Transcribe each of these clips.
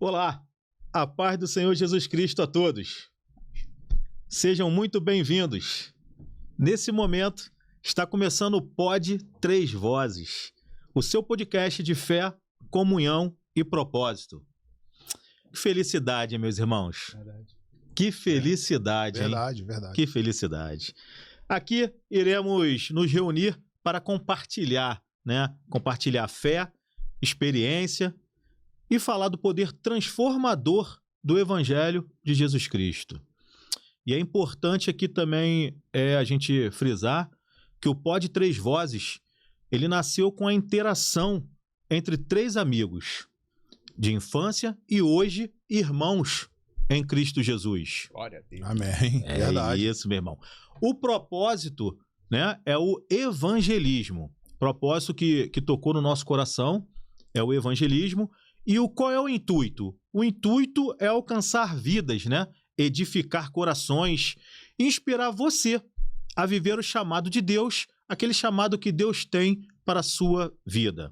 Olá, a paz do Senhor Jesus Cristo a todos. Sejam muito bem-vindos. Nesse momento, está começando o Pod Três Vozes, o seu podcast de fé, comunhão e propósito. Que felicidade, meus irmãos. Verdade. Que felicidade, hein? Verdade. Que felicidade. Aqui iremos nos reunir para compartilhar, né? Compartilhar fé, experiência e falar do poder transformador do Evangelho de Jesus Cristo. E é importante aqui também a gente frisar que o Pod Três Vozes, ele nasceu com a interação entre três amigos de infância e hoje irmãos em Cristo Jesus. Glória a Deus. Amém. É Verdade. isso, meu irmão. O propósito, né, é o evangelismo. Propósito que tocou no nosso coração é o evangelismo. E qual é o intuito? O intuito é alcançar vidas, né? Edificar corações, inspirar você a viver o chamado de Deus, aquele chamado que Deus tem para a sua vida.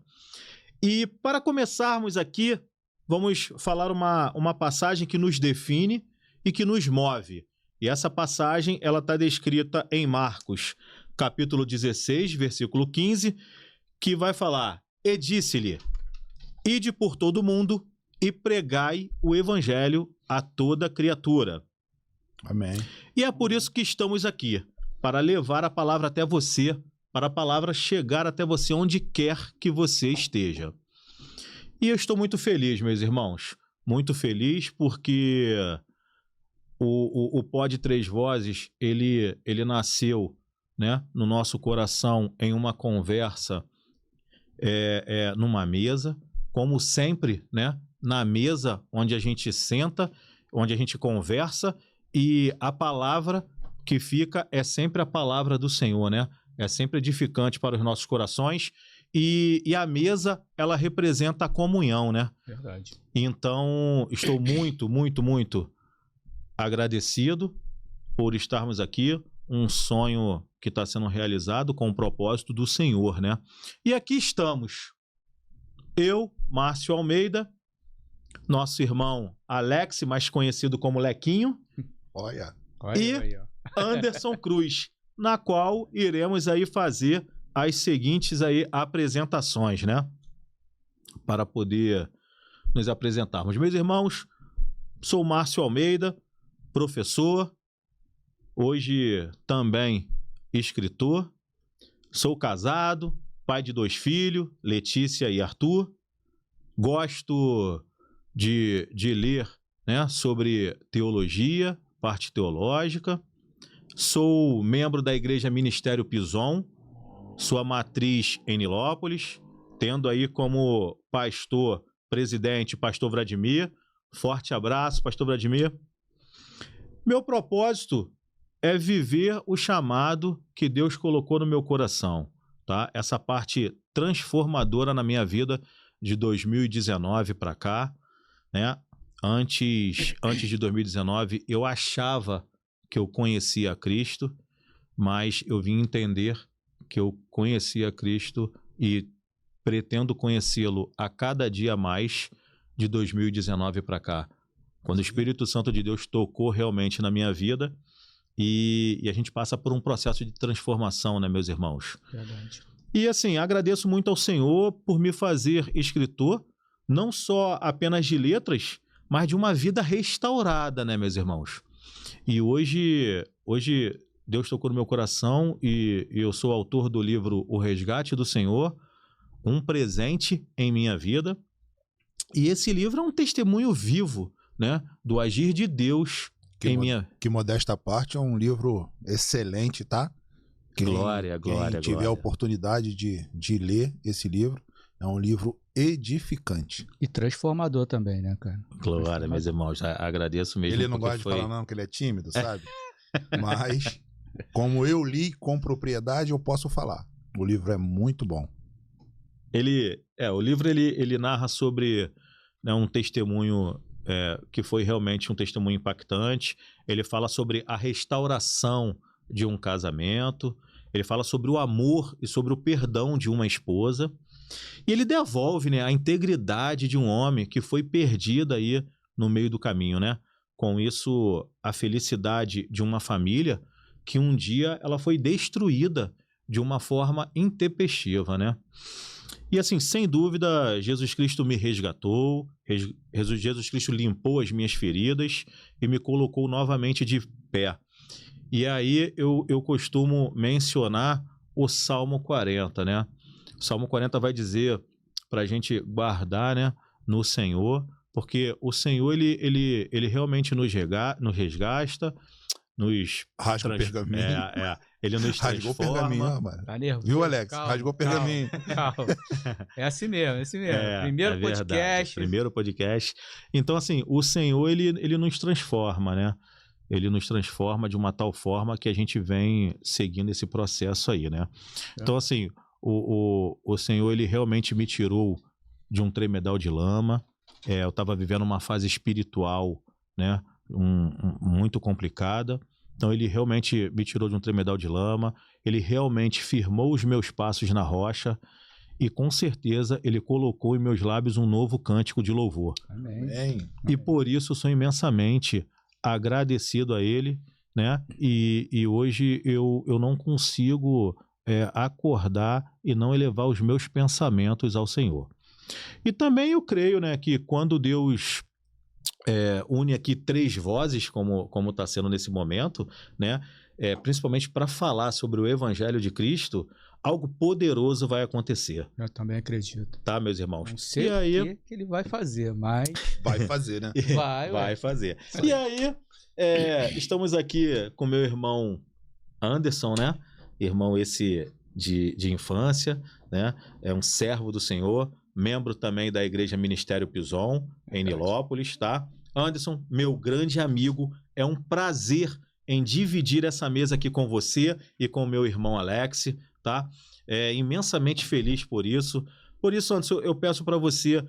E para começarmos aqui, vamos falar uma passagem que nos define e que nos move. E essa passagem ela está descrita em Marcos, capítulo 16, versículo 15, que vai falar: "E disse-lhe: Ide por todo mundo e pregai o evangelho a toda criatura." Amém. E é por isso que estamos aqui, para levar a palavra até você, para a palavra chegar até você onde quer que você esteja. E eu estou muito feliz, meus irmãos, muito feliz porque o Pod Três Vozes, ele nasceu, né, no nosso coração em uma conversa, numa mesa, como sempre, né, na mesa onde a gente senta, onde a gente conversa, e a palavra que fica é sempre a palavra do Senhor, né? É sempre edificante para os nossos corações, e a mesa, ela representa a comunhão, né? Verdade. Então, estou muito agradecido por estarmos aqui, um sonho que está sendo realizado com o propósito do Senhor, né? E aqui estamos, eu, Márcio Almeida, nosso irmão Alex, mais conhecido como Lequinho, Olha. E- Aí, ó. Anderson Cruz, na qual iremos aí fazer as seguintes aí apresentações, né? Para poder nos apresentarmos. Meus irmãos, sou Márcio Almeida, professor, hoje também escritor, sou casado, pai de 2 filhos, Letícia e Arthur. Gosto de ler, né, sobre teologia, parte teológica. Sou membro da Igreja Ministério Pison, sua matriz em Nilópolis, tendo aí como pastor, presidente, pastor Vladimir. Forte abraço, pastor Vladimir. Meu propósito é viver o chamado que Deus colocou no meu coração, tá? Essa parte transformadora na minha vida de 2019 para cá, né? Antes de 2019, eu achava que eu conhecia Cristo, mas eu vim entender que eu conhecia Cristo e pretendo conhecê-lo a cada dia mais de 2019 para cá, quando o Espírito Santo de Deus tocou realmente na minha vida, e a gente passa por um processo de transformação, né, meus irmãos? Verdade. E assim, agradeço muito ao Senhor por me fazer escritor, não só apenas de letras, mas de uma vida restaurada, né, meus irmãos? E hoje Deus tocou no meu coração e eu sou autor do livro O Resgate do Senhor, um presente em minha vida. E esse livro é um testemunho vivo, né, do agir de Deus em minha... Que modesta parte é um livro excelente, tá? Glória. Quem tiver a oportunidade de ler esse livro, é um livro edificante. E transformador também, né, cara? Glória, meus irmãos. Agradeço mesmo. Ele não porque gosta de falar não, que ele é tímido, sabe? Mas, como eu li com propriedade, eu posso falar. O livro é muito bom. O livro ele narra sobre, né, um testemunho que foi realmente um testemunho impactante. Ele fala sobre a restauração de um casamento. Ele fala sobre o amor e sobre o perdão de uma esposa. E ele devolve, né, a integridade de um homem que foi perdido aí no meio do caminho, né? Com isso, a felicidade de uma família que um dia ela foi destruída de uma forma intempestiva, né? E assim, sem dúvida, Jesus Cristo me resgatou, Jesus Cristo limpou as minhas feridas e me colocou novamente de pé. E aí eu costumo mencionar o Salmo 40, né? O Salmo 40 vai dizer para a gente guardar, né, no Senhor, porque o Senhor, ele realmente nos resgasta, nos... Rasga o pergaminho. Ele nos Rasgou o transforma. pergaminho, mano. Tá nervoso? Viu, Alex? Calma, Rasgou o pergaminho. calma. É assim mesmo, é assim mesmo. Primeiro verdade, podcast. primeiro podcast. Então, assim, o Senhor, ele nos transforma, né? Ele nos transforma de uma tal forma que a gente vem seguindo esse processo aí, né? Então, assim, o Senhor, ele realmente me tirou de um tremedal de lama. Eu estava vivendo uma fase espiritual, né? Muito complicada. Então, ele realmente me tirou de um tremedal de lama. Ele realmente firmou os meus passos na rocha. E, com certeza, ele colocou em meus lábios um novo cântico de louvor. Amém. E, por isso, eu sou imensamente agradecido a ele, né? E hoje eu não consigo acordar e não elevar os meus pensamentos ao Senhor. E também eu creio, né, que quando Deus une aqui três vozes, como está sendo nesse momento, né, principalmente para falar sobre o Evangelho de Cristo, algo poderoso vai acontecer. Eu também acredito. Tá, meus irmãos? Não sei e aí... o que ele vai fazer, mas... Vai fazer, né? Vai fazer. E aí, estamos aqui com meu irmão Anderson, né? Irmão esse de infância, né? É um servo do Senhor, membro também da Igreja Ministério Pison, em Nilópolis, tá? Anderson, meu grande amigo, é um prazer em dividir essa mesa aqui com você e com meu irmão Alex, tá? Imensamente feliz por isso. Por isso, Anderson, eu peço para você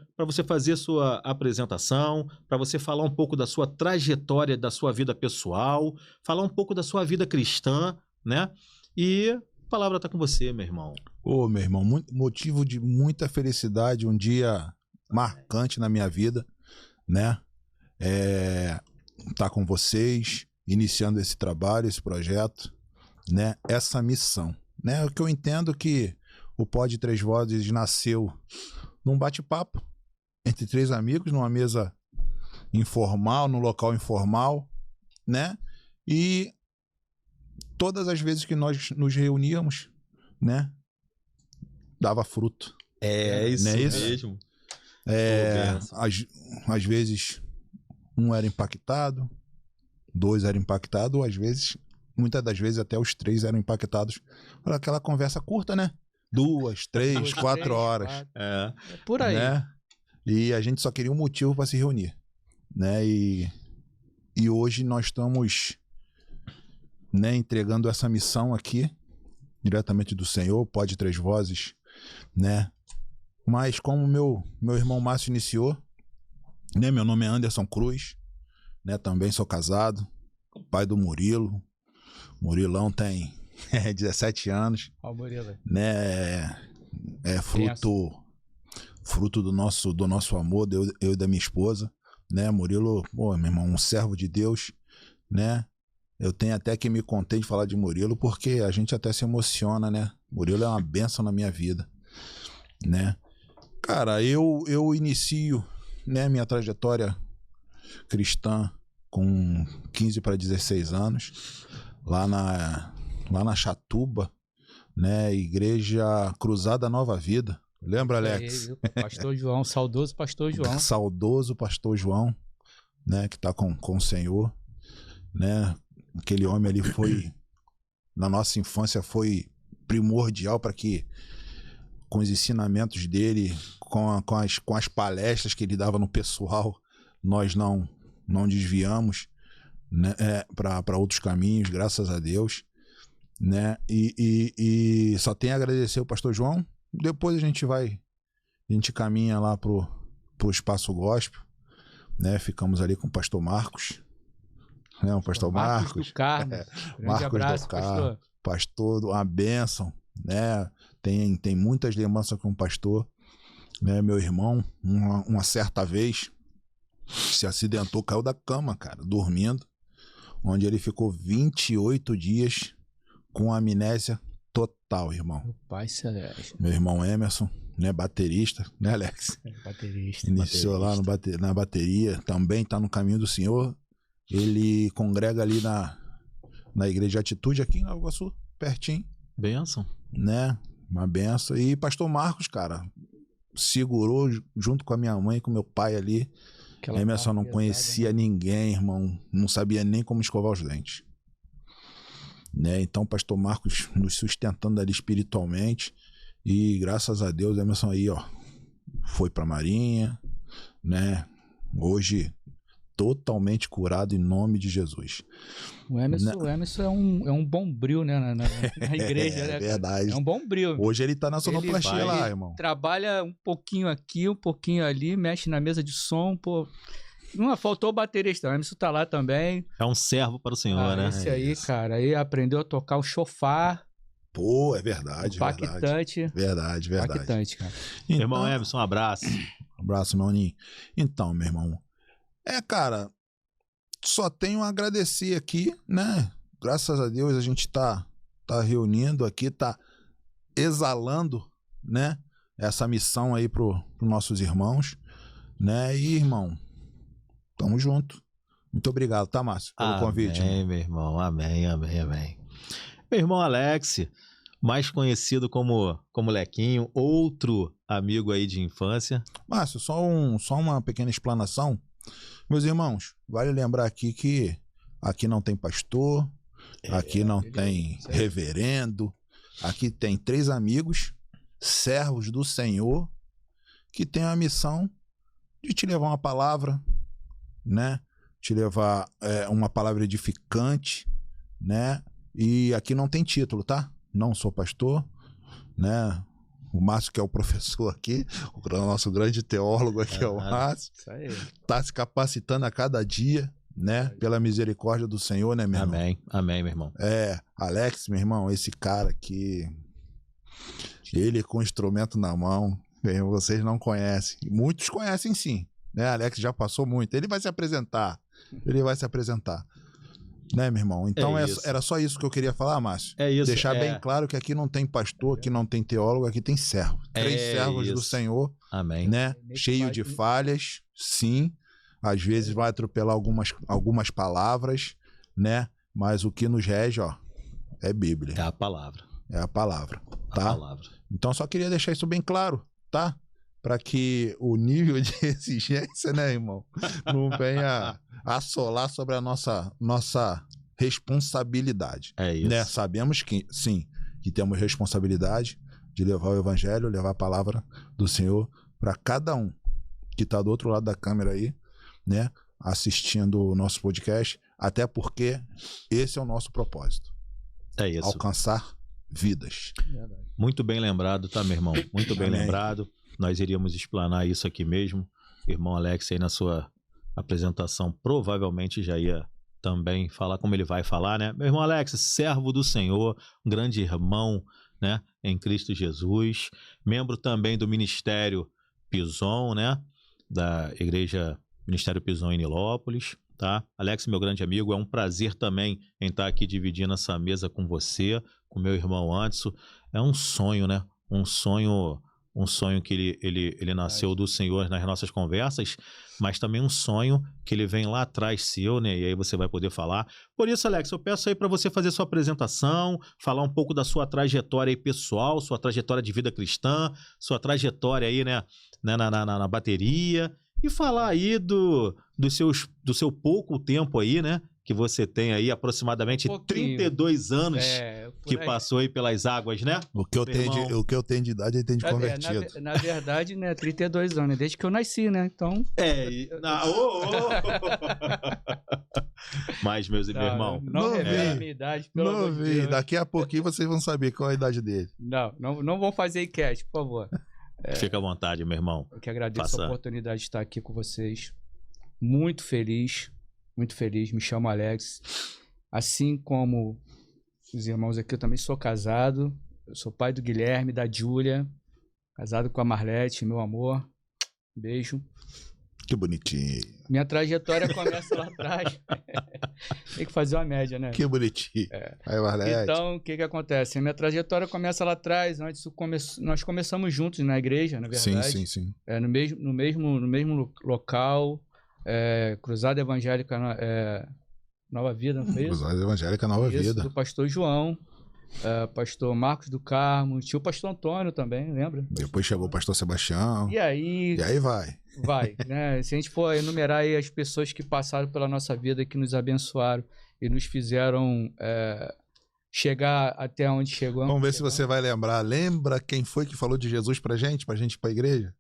fazer sua apresentação, para você falar um pouco da sua trajetória, da sua vida pessoal, falar um pouco da sua vida cristã, né? E a palavra está com você, meu irmão. Meu irmão, motivo de muita felicidade, um dia marcante na minha vida, né? Tá com vocês, iniciando esse trabalho, esse projeto, né? Essa missão, né? O que eu entendo que o Pod Três Vozes nasceu num bate-papo entre três amigos, numa mesa informal, num local informal, né? E todas as vezes que nós nos reuníamos, né? Dava fruto. Isso mesmo. Às vezes um era impactado, dois eram impactados, às vezes, muitas das vezes até os três eram impactados por aquela conversa curta, né? 2, 3, 4 horas. É por aí. Né? E a gente só queria um motivo para se reunir, né? E hoje nós estamos, né, entregando essa missão aqui, diretamente do Senhor, Pod Três Vozes, né? Mas como meu irmão Márcio iniciou, né? Meu nome é Anderson Cruz, né? Também sou casado, pai do Murilo. Murilão tem 17 anos. Ó, Murilo. Né? Fruto do nosso amor, eu e da minha esposa, né? Murilo, meu irmão, um servo de Deus, né? Eu tenho até que me conter de falar de Murilo, porque a gente até se emociona, né? Murilo é uma bênção na minha vida, né? Cara, eu inicio, né, minha trajetória cristã com 15 para 16 anos, lá na Chatuba, né? Igreja Cruzada Nova Vida. Lembra, Alex? Pastor João, saudoso Pastor João. Saudoso Pastor João, né? Que tá com o Senhor, né? Aquele homem ali foi, na nossa infância, foi primordial para que, com os ensinamentos dele, com as palestras que ele dava no pessoal, nós não desviamos, né, para outros caminhos, graças a Deus, né? E só tenho a agradecer o Pastor João. Depois a gente caminha lá pro Espaço Gospel, né? Ficamos ali com o Pastor Marcos, né? O Pastor Marcos do Carmo. Grande abraço, do Carmo, pastor, uma bênção, né? tem muitas lembranças com o pastor, né? Meu irmão, uma certa vez, se acidentou, caiu da cama, cara, dormindo, onde ele ficou 28 dias com amnésia total, irmão. Meu pai celeste. Meu irmão Emerson, né, baterista, né, Alex? Baterista. Iniciou lá na bateria, também tá no caminho do Senhor. Ele congrega ali na Igreja Atitude, aqui em Nova Iguaçu, pertinho. Bênção. Né? Uma benção. E pastor Marcos, cara, segurou junto com a minha mãe e com meu pai ali. Emerson não conhecia ninguém, irmão. Não sabia nem como escovar os dentes. Né? Então, pastor Marcos nos sustentando ali espiritualmente. E graças a Deus, Emerson aí, ó, foi pra Marinha, né? Hoje, totalmente curado em nome de Jesus. O Emerson é um bombril, né, na igreja, né? É verdade. É um bombril. Hoje ele tá na sonoplastia lá, irmão. Trabalha um pouquinho aqui, um pouquinho ali, mexe na mesa de som, pô. Não faltou o baterista, o Emerson tá lá também. É um servo para o Senhor, né? Esse aí, cara, aí aprendeu a tocar o chofar. Pô, é verdade, impactante. Verdade. Impactante, cara. Então, Irmão Emerson, um abraço. Um abraço, meu Aninho. Então, meu irmão, cara, só tenho a agradecer aqui, né? Graças a Deus a gente tá reunindo aqui, tá exalando, né? Essa missão aí pros nossos irmãos, né? E, irmão, tamo junto. Muito obrigado, tá, Márcio, pelo convite. Amém, meu irmão. Amém. Meu irmão Alex, mais conhecido como Lequinho, outro amigo aí de infância. Márcio, só uma pequena explanação. Meus irmãos, vale lembrar aqui que aqui não tem pastor, aqui não tem reverendo, aqui tem 3 amigos, servos do Senhor, que tem a missão de te levar uma palavra, né? Te levar uma palavra edificante, né? E aqui não tem título, tá? Não sou pastor, né? O Márcio, que é o professor aqui, o nosso grande teólogo aqui é o Márcio. Isso aí. Tá se capacitando a cada dia, né? Pela misericórdia do Senhor, né, meu irmão? Amém, meu irmão. Alex, meu irmão, esse cara aqui, ele com o instrumento na mão, vocês não conhecem. Muitos conhecem sim, né? Alex já passou muito. Ele vai se apresentar. Né, meu irmão? Então era só isso que eu queria falar, Márcio. É isso. Deixar bem claro que aqui não tem pastor, aqui não tem teólogo, aqui tem servo. 3 servos do Senhor. Amém. Né? Cheio de falhas, sim. Às vezes vai atropelar algumas palavras, né? Mas o que nos rege, ó, é Bíblia. É a palavra. É a palavra, tá? Então só queria deixar isso bem claro, tá? Para que o nível de exigência, né, irmão, não venha assolar sobre a nossa responsabilidade. É isso. Né? Sabemos que, sim, que temos responsabilidade de levar o evangelho, levar a palavra do Senhor para cada um que está do outro lado da câmera aí, né, assistindo o nosso podcast, até porque esse é o nosso propósito. É isso. Alcançar vidas. Muito bem lembrado, tá, meu irmão? Muito bem lembrado. Nós iríamos explanar isso aqui mesmo. O irmão Alex aí na sua apresentação provavelmente já ia também falar como ele vai falar, né? Meu irmão Alex, servo do Senhor, um grande irmão, né, em Cristo Jesus, membro também do Ministério Pison, né, da Igreja Ministério Pison em Nilópolis, tá? Alex, meu grande amigo, é um prazer também em estar aqui dividindo essa mesa com você, com meu irmão Anderson. É um sonho, né? Um sonho que ele nasceu do Senhor nas nossas conversas, mas também um sonho que ele vem lá atrás seu, né? E aí você vai poder falar. Por isso, Alex, eu peço aí para você fazer sua apresentação, falar um pouco da sua trajetória aí pessoal, sua trajetória de vida cristã, sua trajetória aí, né, na bateria, e falar aí do seu pouco tempo aí, né? Que você tem aí aproximadamente 32 anos que passou aí pelas águas, né? O que eu tenho de idade, ele tem de convertido. Na verdade, né, 32 anos, desde que eu nasci, né? Então... Mas, meu irmão... Não revela a minha idade, pelo amor de Deus. Daqui a pouquinho vocês vão saber qual é a idade dele. Não vão fazer enquete, por favor. Fica à vontade, meu irmão. Eu que agradeço a oportunidade de estar aqui com vocês. Muito feliz, me chamo Alex. Assim como os irmãos aqui, eu também sou casado. Eu sou pai do Guilherme, da Júlia, casado com a Marlete, meu amor. Beijo. Que bonitinho. Minha trajetória começa lá atrás. Tem que fazer uma média, né? Que bonitinho. Aí, Marlete. Então, o que acontece? Minha trajetória começa lá atrás. Nós começamos juntos na igreja, na verdade. Sim. No mesmo local. Cruzada Evangélica Nova Vida, não foi isso? Cruzada Evangélica Nova Vida. Do pastor João, pastor Marcos do Carmo, tinha o pastor Antônio também, lembra? Depois chegou o pastor Sebastião. E aí vai. Vai, né? Se a gente for enumerar aí as pessoas que passaram pela nossa vida, que nos abençoaram e nos fizeram chegar até onde chegamos. Vamos ver se você vai lembrar. Lembra quem foi que falou de Jesus pra gente ir pra igreja?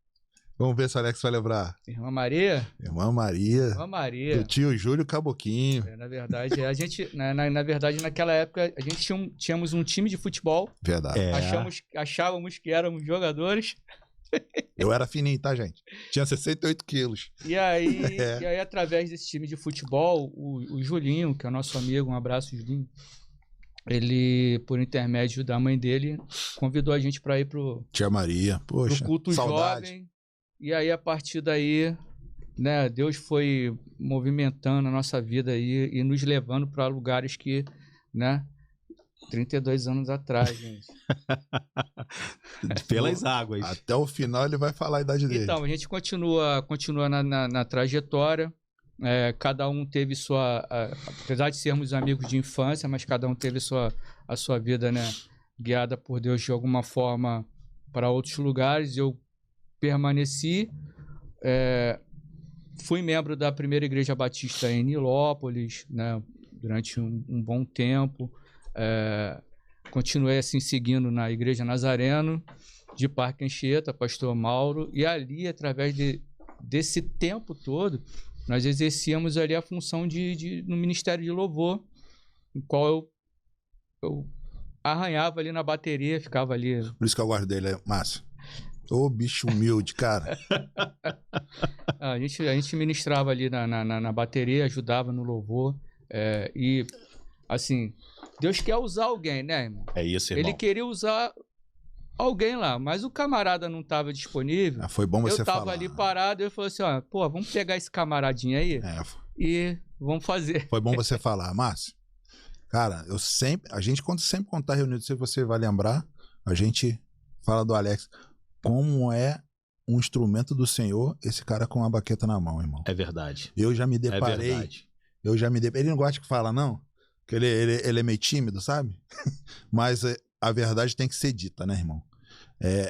Vamos ver se o Alex vai lembrar. Irmã Maria. Irmã Maria. Do tio Júlio Caboquinho. Na verdade, a gente, na verdade, naquela época, a gente tínhamos um time de futebol. Verdade. Achávamos que éramos jogadores. Eu era fininho, tá, gente? Tinha 68 quilos. E aí, através desse time de futebol, o Julinho, que é o nosso amigo, um abraço, Julinho, ele, por intermédio da mãe dele, convidou a gente para ir pro Tia Maria, poxa, pro culto saudade. jovem. E aí, a partir daí, né, Deus foi movimentando a nossa vida aí e nos levando para lugares que, né, 32 anos atrás, gente. Pelas águas. Até o final ele vai falar a idade dele. Então, a gente continua na trajetória. Cada um teve sua... apesar de sermos amigos de infância, mas cada um teve a sua vida, né, guiada por Deus de alguma forma para outros lugares. Eu permaneci. Fui membro da primeira igreja batista em Nilópolis, né, durante um bom tempo. Continuei assim seguindo na Igreja Nazareno de Parque Anchieta, pastor Mauro, e ali, através desse tempo todo, nós exercíamos ali a função no Ministério de Louvor, em qual eu arranhava ali na bateria, ficava ali. Por isso que eu gosto dele, Márcio. Ô, bicho humilde, cara. A gente ministrava ali na bateria, ajudava no louvor, e assim, Deus quer usar alguém, né, irmão? É isso, irmão. Ele queria usar alguém lá, mas o camarada não estava disponível. Foi bom você falar. Eu tava ali parado e eu falei assim, vamos pegar esse camaradinho aí e vamos fazer. Foi bom você falar, Márcio. Cara, a gente sempre contar reunido, se você vai lembrar, a gente fala do Alex, como é um instrumento do Senhor, esse cara com a baqueta na mão, irmão. É verdade. Eu já me deparei. É verdade. Ele não gosta que fala, não? Que ele é meio tímido, sabe? Mas a verdade tem que ser dita, né, irmão?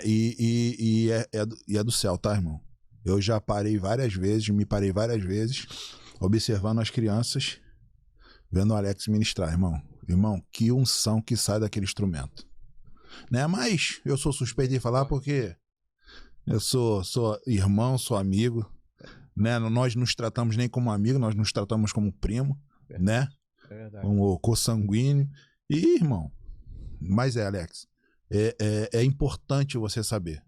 E é do céu, tá, irmão? Eu já me parei várias vezes, observando as crianças, vendo o Alex ministrar, irmão. Irmão, que unção que sai daquele instrumento. Né? Mas eu sou suspeito de falar porque eu sou irmão, sou amigo, né? Nós nos tratamos nem como amigo, nós nos tratamos como primo, né? É verdade. Como consanguíneo. E, irmão, mas Alex, é importante você saber,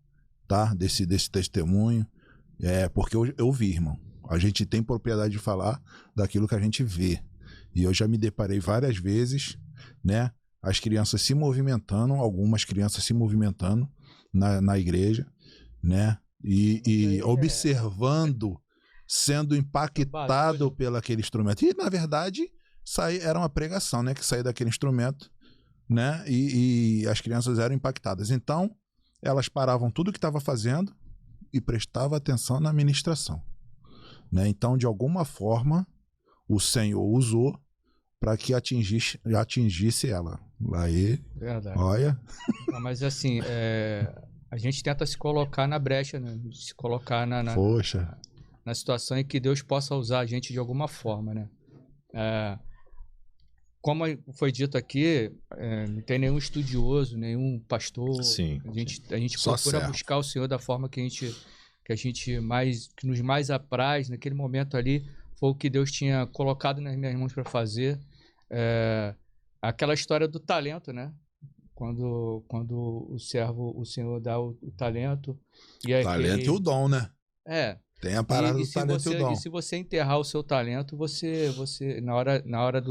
tá? Desse testemunho, porque eu vi, irmão. A gente tem propriedade de falar daquilo que a gente vê. E eu já me deparei várias vezes, né? As crianças se movimentando, algumas crianças se movimentando na igreja, né? E observando, sendo impactado pelo aquele instrumento. E, na verdade, era uma pregação, né? Que saía daquele instrumento, né? E as crianças eram impactadas. Então, elas paravam tudo o que estava fazendo e prestavam atenção na ministração, né? Então, de alguma forma, o Senhor usou para que atingisse ela. Aí, verdade. Olha. Não, mas assim, a gente tenta se colocar na brecha, né? Se colocar Poxa. Na situação em que Deus possa usar a gente de alguma forma, né? Como foi dito aqui, não tem nenhum estudioso, nenhum pastor. Sim. A gente procura buscar o Senhor da forma que nos mais apraz naquele momento ali. Foi o que Deus tinha colocado nas minhas mãos para fazer. Aquela história do talento, né? Quando o Senhor dá o talento. Talento e o dom, né? Tem a parada do talento e o dom. E se você enterrar o seu talento, você na hora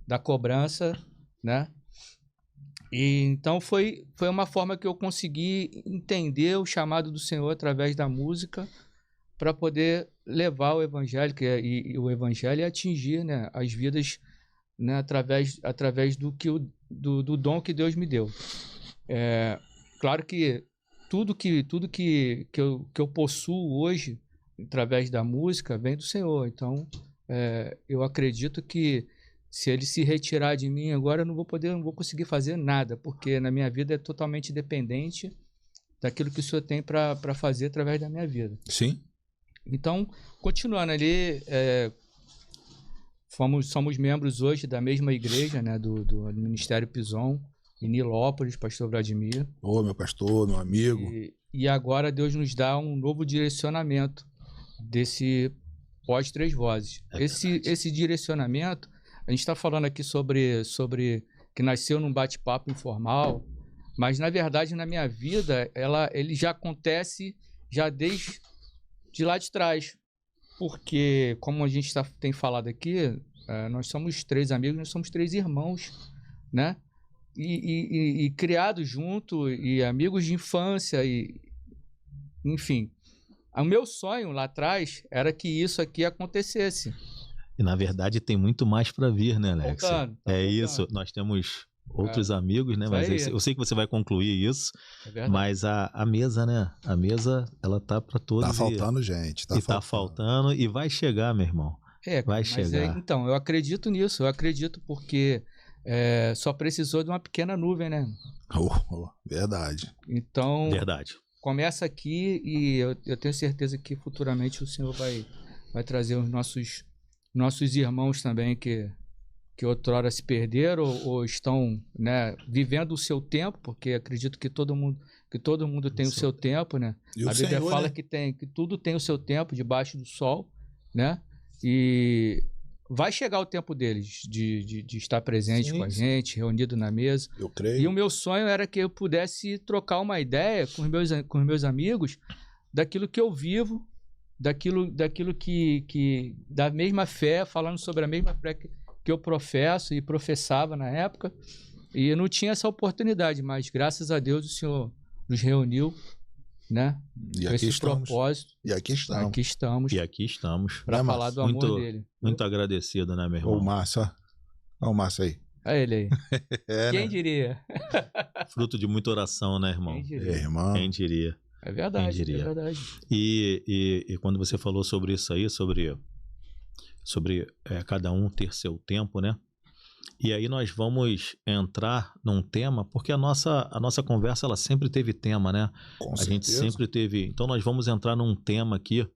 da cobrança, né? E então foi uma forma que eu consegui entender o chamado do Senhor através da música para poder levar o evangelho e o evangelho e atingir, né, as vidas, né, através do dom que Deus me deu. Claro que tudo que eu possuo hoje através da música vem do Senhor. Então eu acredito que se ele se retirar de mim agora, eu não vou conseguir fazer nada, porque na minha vida é totalmente dependente daquilo que o Senhor tem para fazer através da minha vida. Sim. Então, continuando ali, somos membros hoje da mesma igreja, né, do Ministério Pison, em Nilópolis, pastor Vladimir. Ô, meu pastor, meu amigo. E agora Deus nos dá um novo direcionamento desse Pós Três Vozes. Esse direcionamento, a gente está falando aqui sobre que nasceu num bate-papo informal, mas na verdade na minha vida ele já acontece já desde lá de trás, porque como a gente tem falado aqui, nós somos 3 amigos, nós somos 3 irmãos, né? E criados junto, e amigos de infância, enfim. O meu sonho lá atrás era que isso aqui acontecesse. E na verdade tem muito mais para vir, né, Alex? Voltando. Isso, nós temos outros amigos, né? Mas eu sei que você vai concluir isso. Mas a mesa, né? A mesa, ela tá para todos. Tá faltando gente. Tá faltando e vai chegar, meu irmão. Vai chegar. Então, eu acredito nisso. Eu acredito porque só precisou de uma pequena nuvem, né? Verdade. Então, verdade. Começa aqui e eu tenho certeza que futuramente o Senhor vai trazer os nossos irmãos também que outrora se perderam ou estão, né, vivendo o seu tempo, porque acredito que todo mundo tem o seu tempo, né? A Bíblia fala, né, que tudo tem o seu tempo debaixo do sol, né? E vai chegar o tempo deles de estar presente com a gente, reunido na mesa. Eu creio. E o meu sonho era que eu pudesse trocar uma ideia com os meus amigos daquilo que eu vivo, daquilo que da mesma fé, falando sobre a mesma fé que eu professo e professava na época, e eu não tinha essa oportunidade, mas graças a Deus o Senhor nos reuniu, né? E com aqui esse propósito. E aqui estamos. Para falar do amor dele. Muito agradecido, né, meu irmão? Ô, Márcio, olha o Márcio aí. Olha ele aí. Quem né? diria? Fruto de muita oração, né, irmão? Quem diria? Irmão. Quem diria? É verdade, Quem diria? É verdade. E quando você falou sobre isso aí, sobre cada um ter seu tempo, né? E aí nós vamos entrar num tema, porque a nossa conversa, ela sempre teve tema, né? Com a certeza. gente sempre teve. Então nós vamos entrar num tema aqui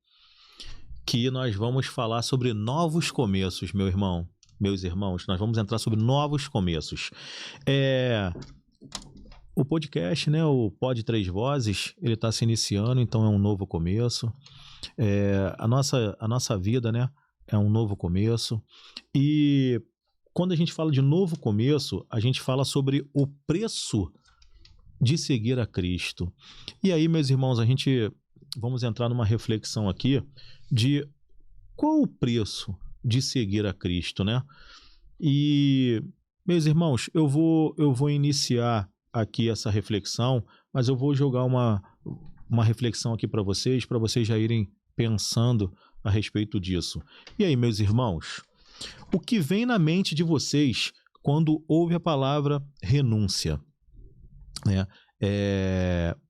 que nós vamos falar sobre novos começos, meu irmão, meus irmãos. Nós vamos entrar sobre novos começos. O podcast, né? O Pod Três Vozes, ele está se iniciando, então é um novo começo. A nossa vida, né? É um novo começo. E quando a gente fala de novo começo, a gente fala sobre o preço de seguir a Cristo. E aí, meus irmãos, vamos entrar numa reflexão aqui de qual o preço de seguir a Cristo, né? E, meus irmãos, eu vou iniciar aqui essa reflexão, mas eu vou jogar uma reflexão aqui para vocês já irem pensando a respeito disso. E aí, meus irmãos, o que vem na mente de vocês quando ouve a palavra renúncia?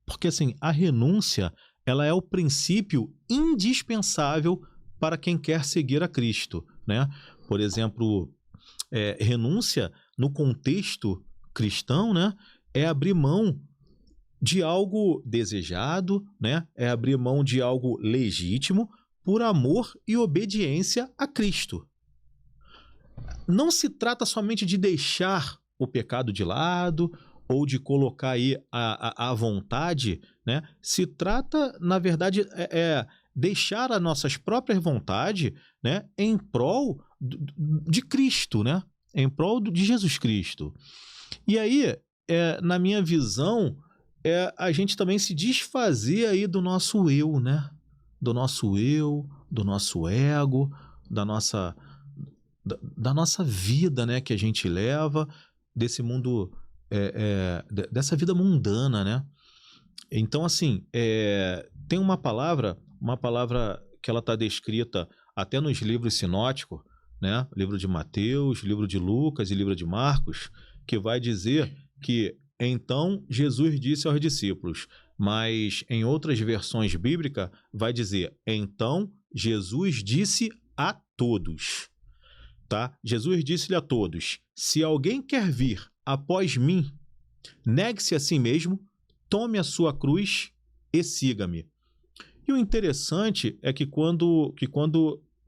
Porque assim, a renúncia, ela é o princípio indispensável para quem quer seguir a Cristo, né? Por exemplo, renúncia no contexto cristão, né, é abrir mão de algo desejado, né? É abrir mão de algo legítimo por amor e obediência a Cristo. Não se trata somente de deixar o pecado de lado ou de colocar aí a vontade, né? Se trata, na verdade, deixar as nossas próprias vontades, né, em prol de Cristo, né? Em prol de Jesus Cristo. E aí, na minha visão, a gente também se desfazer aí do nosso eu, né? Do nosso eu, do nosso ego, da nossa vida, né, que a gente leva, desse mundo dessa vida mundana, né? Então, assim, tem uma palavra que ela está descrita até nos livros sinóticos, né? Livro de Mateus, livro de Lucas e livro de Marcos, que vai dizer que então Jesus disse aos discípulos, mas em outras versões bíblicas vai dizer, então Jesus disse a todos, tá? Jesus disse-lhe a todos, se alguém quer vir após mim, negue-se a si mesmo, tome a sua cruz e siga-me. E o interessante é que quando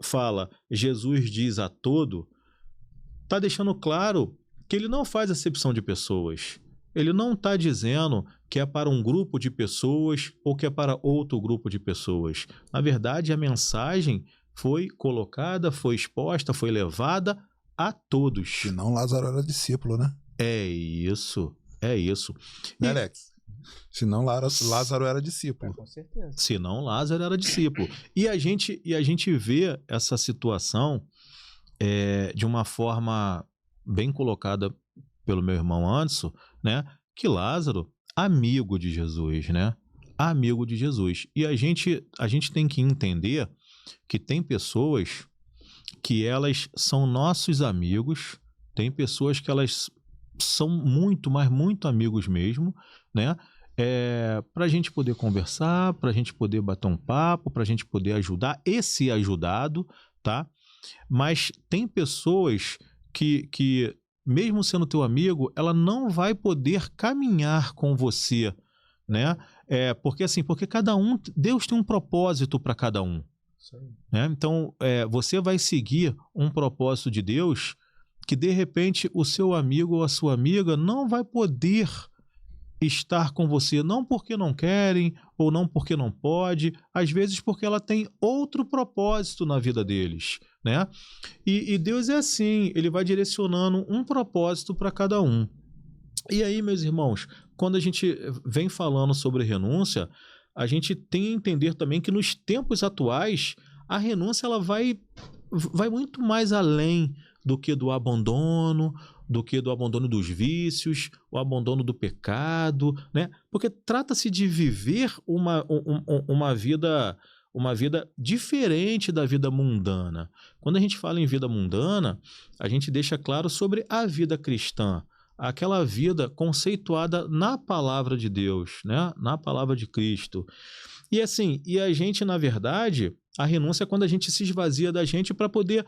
fala Jesus diz a todo, está deixando claro que ele não faz acepção de pessoas. Ele não está dizendo que é para um grupo de pessoas ou que é para outro grupo de pessoas. Na verdade, a mensagem foi colocada, foi exposta, foi levada a todos. Senão Lázaro era discípulo, né? É isso. Né, Alex? Senão Lázaro era discípulo. Com certeza. Senão Lázaro era discípulo. E a gente vê essa situação de uma forma bem colocada pelo meu irmão Anderson, né? Que Lázaro, amigo de Jesus, né? Amigo de Jesus. E a gente tem que entender que tem pessoas que elas são nossos amigos, tem pessoas que elas são muito, mas muito amigos mesmo, né? Para a gente poder conversar, para a gente poder bater um papo, para a gente poder ajudar e ser ajudado, tá? Mas tem pessoas que mesmo sendo teu amigo, ela não vai poder caminhar com você, né? Porque cada um, Deus tem um propósito para cada um, né? Então, você vai seguir um propósito de Deus que de repente o seu amigo ou a sua amiga não vai poder estar com você, não porque não querem ou não porque não pode, às vezes porque ela tem outro propósito na vida deles, né? E Deus é assim, ele vai direcionando um propósito para cada um. E aí, meus irmãos, quando a gente vem falando sobre renúncia, a gente tem que entender também que nos tempos atuais, a renúncia ela vai muito mais além do que do abandono dos vícios, o abandono do pecado, né? Porque trata-se de viver uma vida diferente da vida mundana. Quando a gente fala em vida mundana, a gente deixa claro sobre a vida cristã, aquela vida conceituada na palavra de Deus, né? Na palavra de Cristo. E assim, a gente, na verdade, a renúncia é quando a gente se esvazia da gente para poder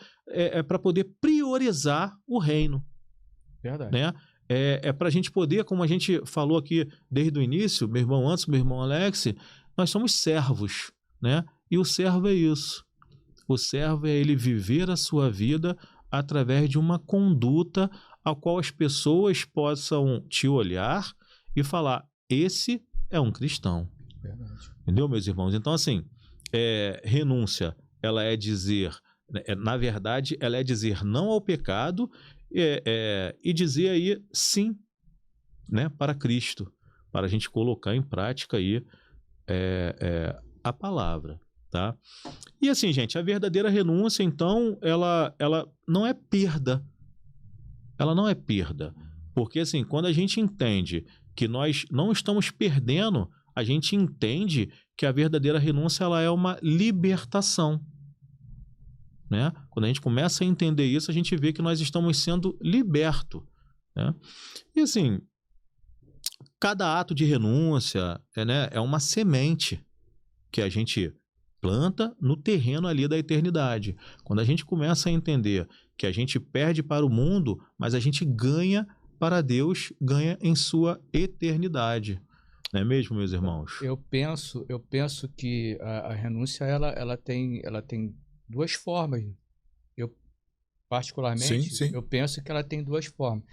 priorizar o reino. Verdade. Né? Para a gente poder, como a gente falou aqui desde o início, meu irmão Anderson, meu irmão Alex, nós somos servos, né? E o servo é isso. O servo é ele viver a sua vida através de uma conduta a qual as pessoas possam te olhar e falar, esse é um cristão. Verdade. Entendeu, meus irmãos? Então, assim, renúncia, ela é dizer, na verdade, ela é dizer não ao pecado e dizer aí sim, né, para Cristo, para a gente colocar em prática aí a palavra, tá? E assim, gente, a verdadeira renúncia, então, ela não é perda. Ela não é perda. Porque, assim, quando a gente entende que nós não estamos perdendo, a gente entende que a verdadeira renúncia ela é uma libertação. Né? Quando a gente começa a entender isso, a gente vê que nós estamos sendo libertos. Né? E assim, cada ato de renúncia é uma semente que a gente planta no terreno ali da eternidade. Quando a gente começa a entender que a gente perde para o mundo, mas a gente ganha para Deus, ganha em sua eternidade. Não é mesmo, meus irmãos? Eu penso que a renúncia ela tem duas formas. Eu, particularmente, sim. eu penso que ela tem duas formas.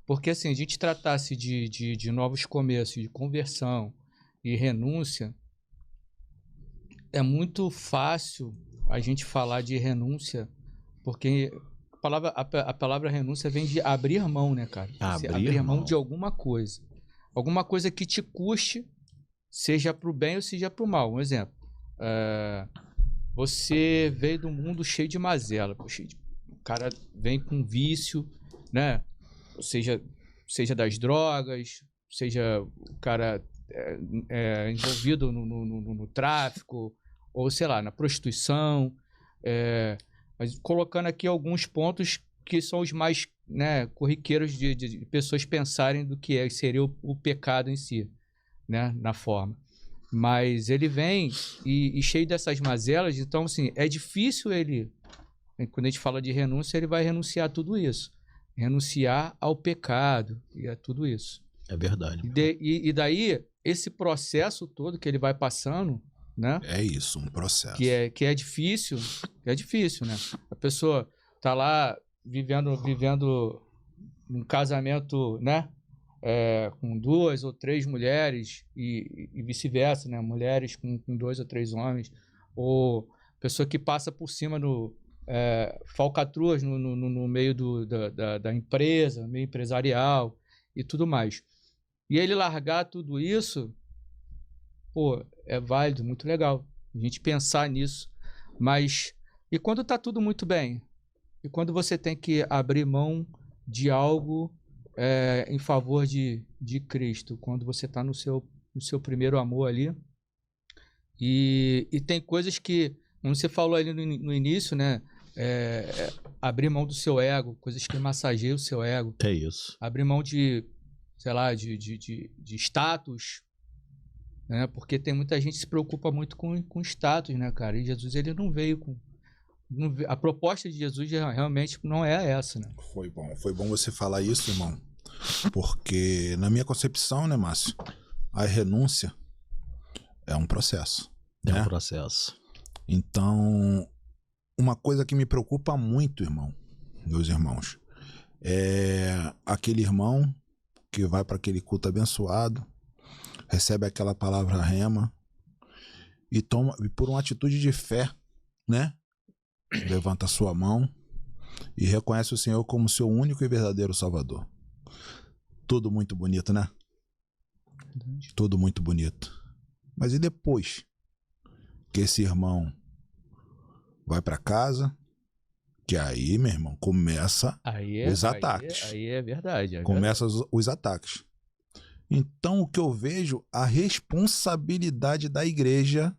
Porque, assim, a gente tratasse de novos começos, de conversão e renúncia, é muito fácil a gente falar de renúncia, porque a palavra renúncia vem de abrir mão, né, cara? Abrir mão de alguma coisa. Alguma coisa que te custe, seja para o bem ou seja para o mal. Um exemplo. Você veio do mundo cheio de mazela. O cara vem com vício, né? Ou seja, seja das drogas, seja o cara envolvido no tráfico, ou sei lá, na prostituição, mas colocando aqui alguns pontos que são os mais, né, corriqueiros de pessoas pensarem do que seria o pecado em si, né, na forma. Mas ele vem e cheio dessas mazelas, então assim, é difícil ele, quando a gente fala de renúncia, ele vai renunciar a tudo isso, renunciar ao pecado e a tudo isso. É verdade. E daí, esse processo todo que ele vai passando, né? É isso, um processo. Que é difícil, né? A pessoa tá lá vivendo um casamento, né? Com 2 ou 3 mulheres e vice-versa, né? Mulheres com 2 ou 3 homens. Ou pessoa que passa por cima falcatruas no meio da empresa, meio empresarial e tudo mais. E ele largar tudo isso, pô, é válido, muito legal a gente pensar nisso. Mas, e quando tá tudo muito bem? E quando você tem que abrir mão de algo em favor de Cristo? Quando você tá no seu primeiro amor ali? E tem coisas que, como você falou ali no início, né? Abrir mão do seu ego, coisas que massageiam o seu ego. É isso. Abrir mão de, sei lá, de status, né? Porque tem muita gente que se preocupa muito com status, né, cara? E Jesus, ele não veio com... A proposta de Jesus realmente não é essa, né? Foi bom você falar isso, irmão. Porque na minha concepção, né, Márcio, a renúncia é um processo. É né? um processo. Então, uma coisa que me preocupa muito, irmão, meus irmãos, é aquele irmão que vai para aquele culto abençoado, recebe aquela palavra rema e toma, e por uma atitude de fé, né? Levanta a sua mão e reconhece o Senhor como seu único e verdadeiro Salvador. Tudo muito bonito, né? Tudo muito bonito. Mas e depois que esse irmão vai para casa, que aí, meu irmão, começa os ataques. Aí é verdade. Começa os ataques. Então, o que eu vejo, a responsabilidade da igreja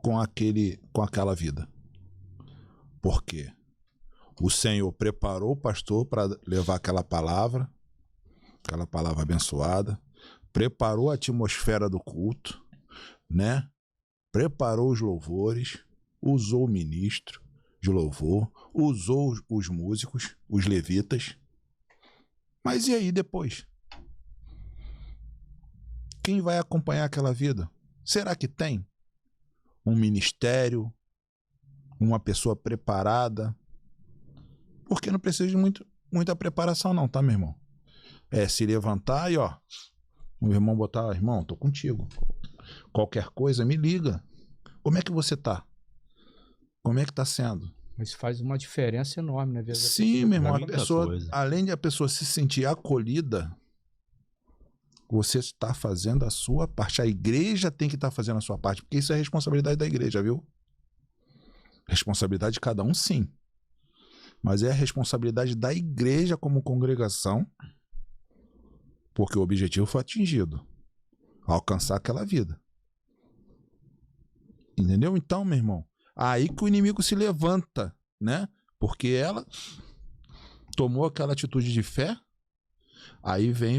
com aquela vida. Por quê? O Senhor preparou o pastor para levar aquela palavra abençoada, preparou a atmosfera do culto, né? Preparou os louvores, usou o ministro de louvor, usou os músicos, os levitas. Mas e aí depois? Quem vai acompanhar aquela vida? Será que tem um ministério, uma pessoa preparada? Porque não precisa de muita preparação não, tá, meu irmão? É se levantar e, ó, o irmão botar, irmão, tô contigo. Qualquer coisa, me liga. Como é que você tá? Como é que tá sendo? Mas faz uma diferença enorme, né? Sim, meu irmão, além de a pessoa se sentir acolhida, você está fazendo a sua parte. A igreja tem que estar fazendo a sua parte, porque isso é responsabilidade da igreja, viu? Responsabilidade de cada um, sim. Mas é a responsabilidade da igreja como congregação, porque o objetivo foi atingido. Alcançar aquela vida. Entendeu? Então, meu irmão, aí que o inimigo se levanta, né? Porque ela tomou aquela atitude de fé, aí vem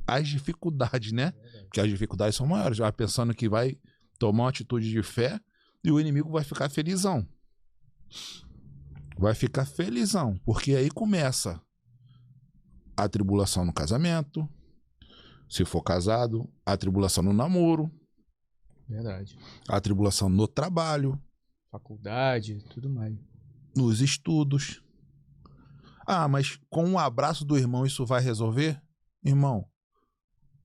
as dificuldades, né? Porque as dificuldades são maiores. Já pensando que vai tomar uma atitude de fé e o inimigo vai ficar felizão. Vai ficar felizão, porque aí começa a tribulação no casamento, se for casado, a tribulação no namoro. Verdade. A tribulação no trabalho. Faculdade, tudo mais. Nos estudos. Ah, mas com um abraço do irmão isso vai resolver? Irmão,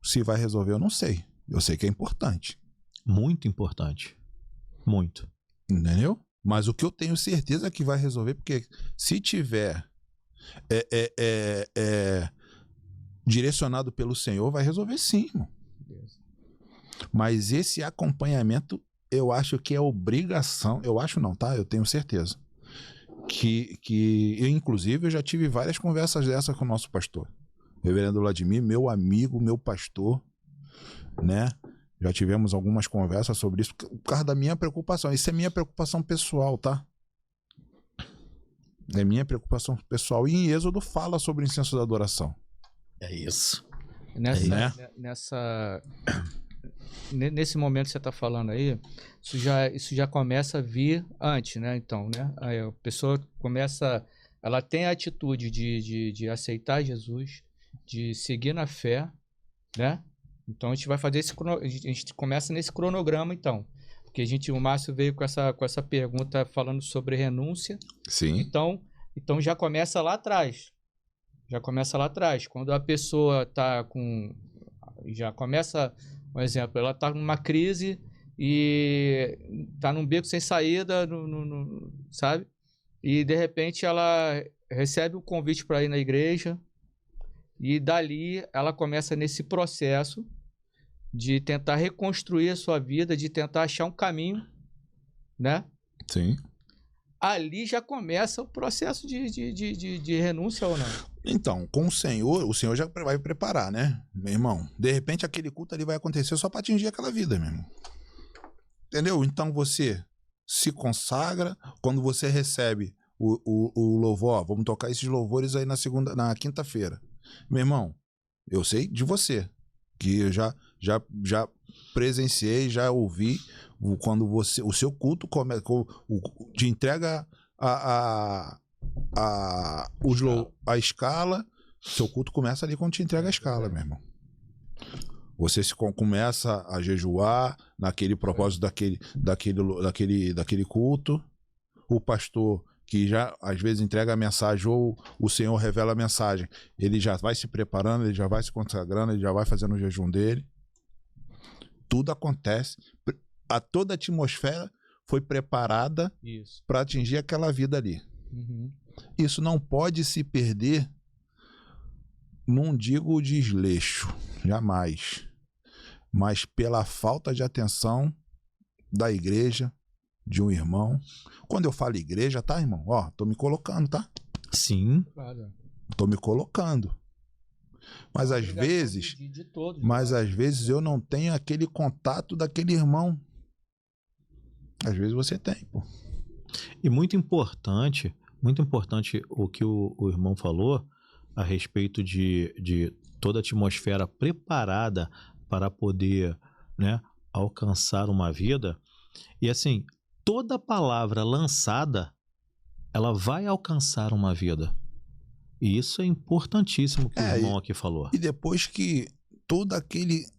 se vai resolver eu não sei. Eu sei que é importante. Muito importante. Muito. Entendeu? Mas o que eu tenho certeza é que vai resolver, porque se tiver direcionado pelo Senhor, vai resolver sim, irmão. Mas esse acompanhamento, eu acho que é obrigação. Eu acho não, tá? Eu tenho certeza. que eu, inclusive, eu já tive várias conversas dessas com o nosso pastor. Reverendo Vladimir, meu amigo, meu pastor, né? Já tivemos algumas conversas sobre isso, por causa da minha preocupação. Isso é minha preocupação pessoal, tá? É minha preocupação pessoal. E em Êxodo fala sobre o incenso da adoração. É isso. Nesse momento que você está falando aí, isso já começa a vir antes, né? Então, né? Aí a pessoa começa, ela tem a atitude de aceitar Jesus, de seguir na fé, né? Então a gente vai fazer a gente começa nesse cronograma, então, porque o Márcio veio com essa pergunta falando sobre renúncia. Sim. Então já começa lá atrás. Quando a pessoa está já começa, por exemplo, ela está numa crise e está num beco sem saída, sabe? E de repente ela recebe o convite para ir na igreja e dali ela começa nesse processo de tentar reconstruir a sua vida, de tentar achar um caminho, né? Sim. Ali já começa o processo de renúncia ou não? Então, com o Senhor já vai preparar, né? Meu irmão, de repente aquele culto ali vai acontecer só para atingir aquela vida, meu irmão. Entendeu? Então você se consagra, quando você recebe o louvor, ó, vamos tocar esses louvores aí na quinta-feira. Meu irmão, eu sei de você, que eu já presenciei, já ouvi, quando o seu culto te entrega a escala, seu culto começa ali quando te entrega a escala, meu irmão. Você começa a jejuar naquele propósito daquele culto. O pastor que já às vezes entrega a mensagem ou o Senhor revela a mensagem, ele já vai se preparando, ele já vai se consagrando, ele já vai fazendo o jejum dele. Tudo acontece. Toda a atmosfera foi preparada para atingir aquela vida ali. Uhum. Isso não pode se perder, não digo desleixo, jamais, mas pela falta de atenção da igreja, de um irmão. Quando eu falo igreja, tá, irmão? Ó, tô me colocando, tá? Sim. Claro. Tô me colocando. Mas às vezes, às vezes eu não tenho aquele contato daquele irmão. Às vezes você tem, pô. E muito importante o que o irmão falou a respeito de toda a atmosfera preparada para poder, né, alcançar uma vida. E assim, toda palavra lançada, ela vai alcançar uma vida. E isso é importantíssimo que o irmão aqui falou. E depois que toda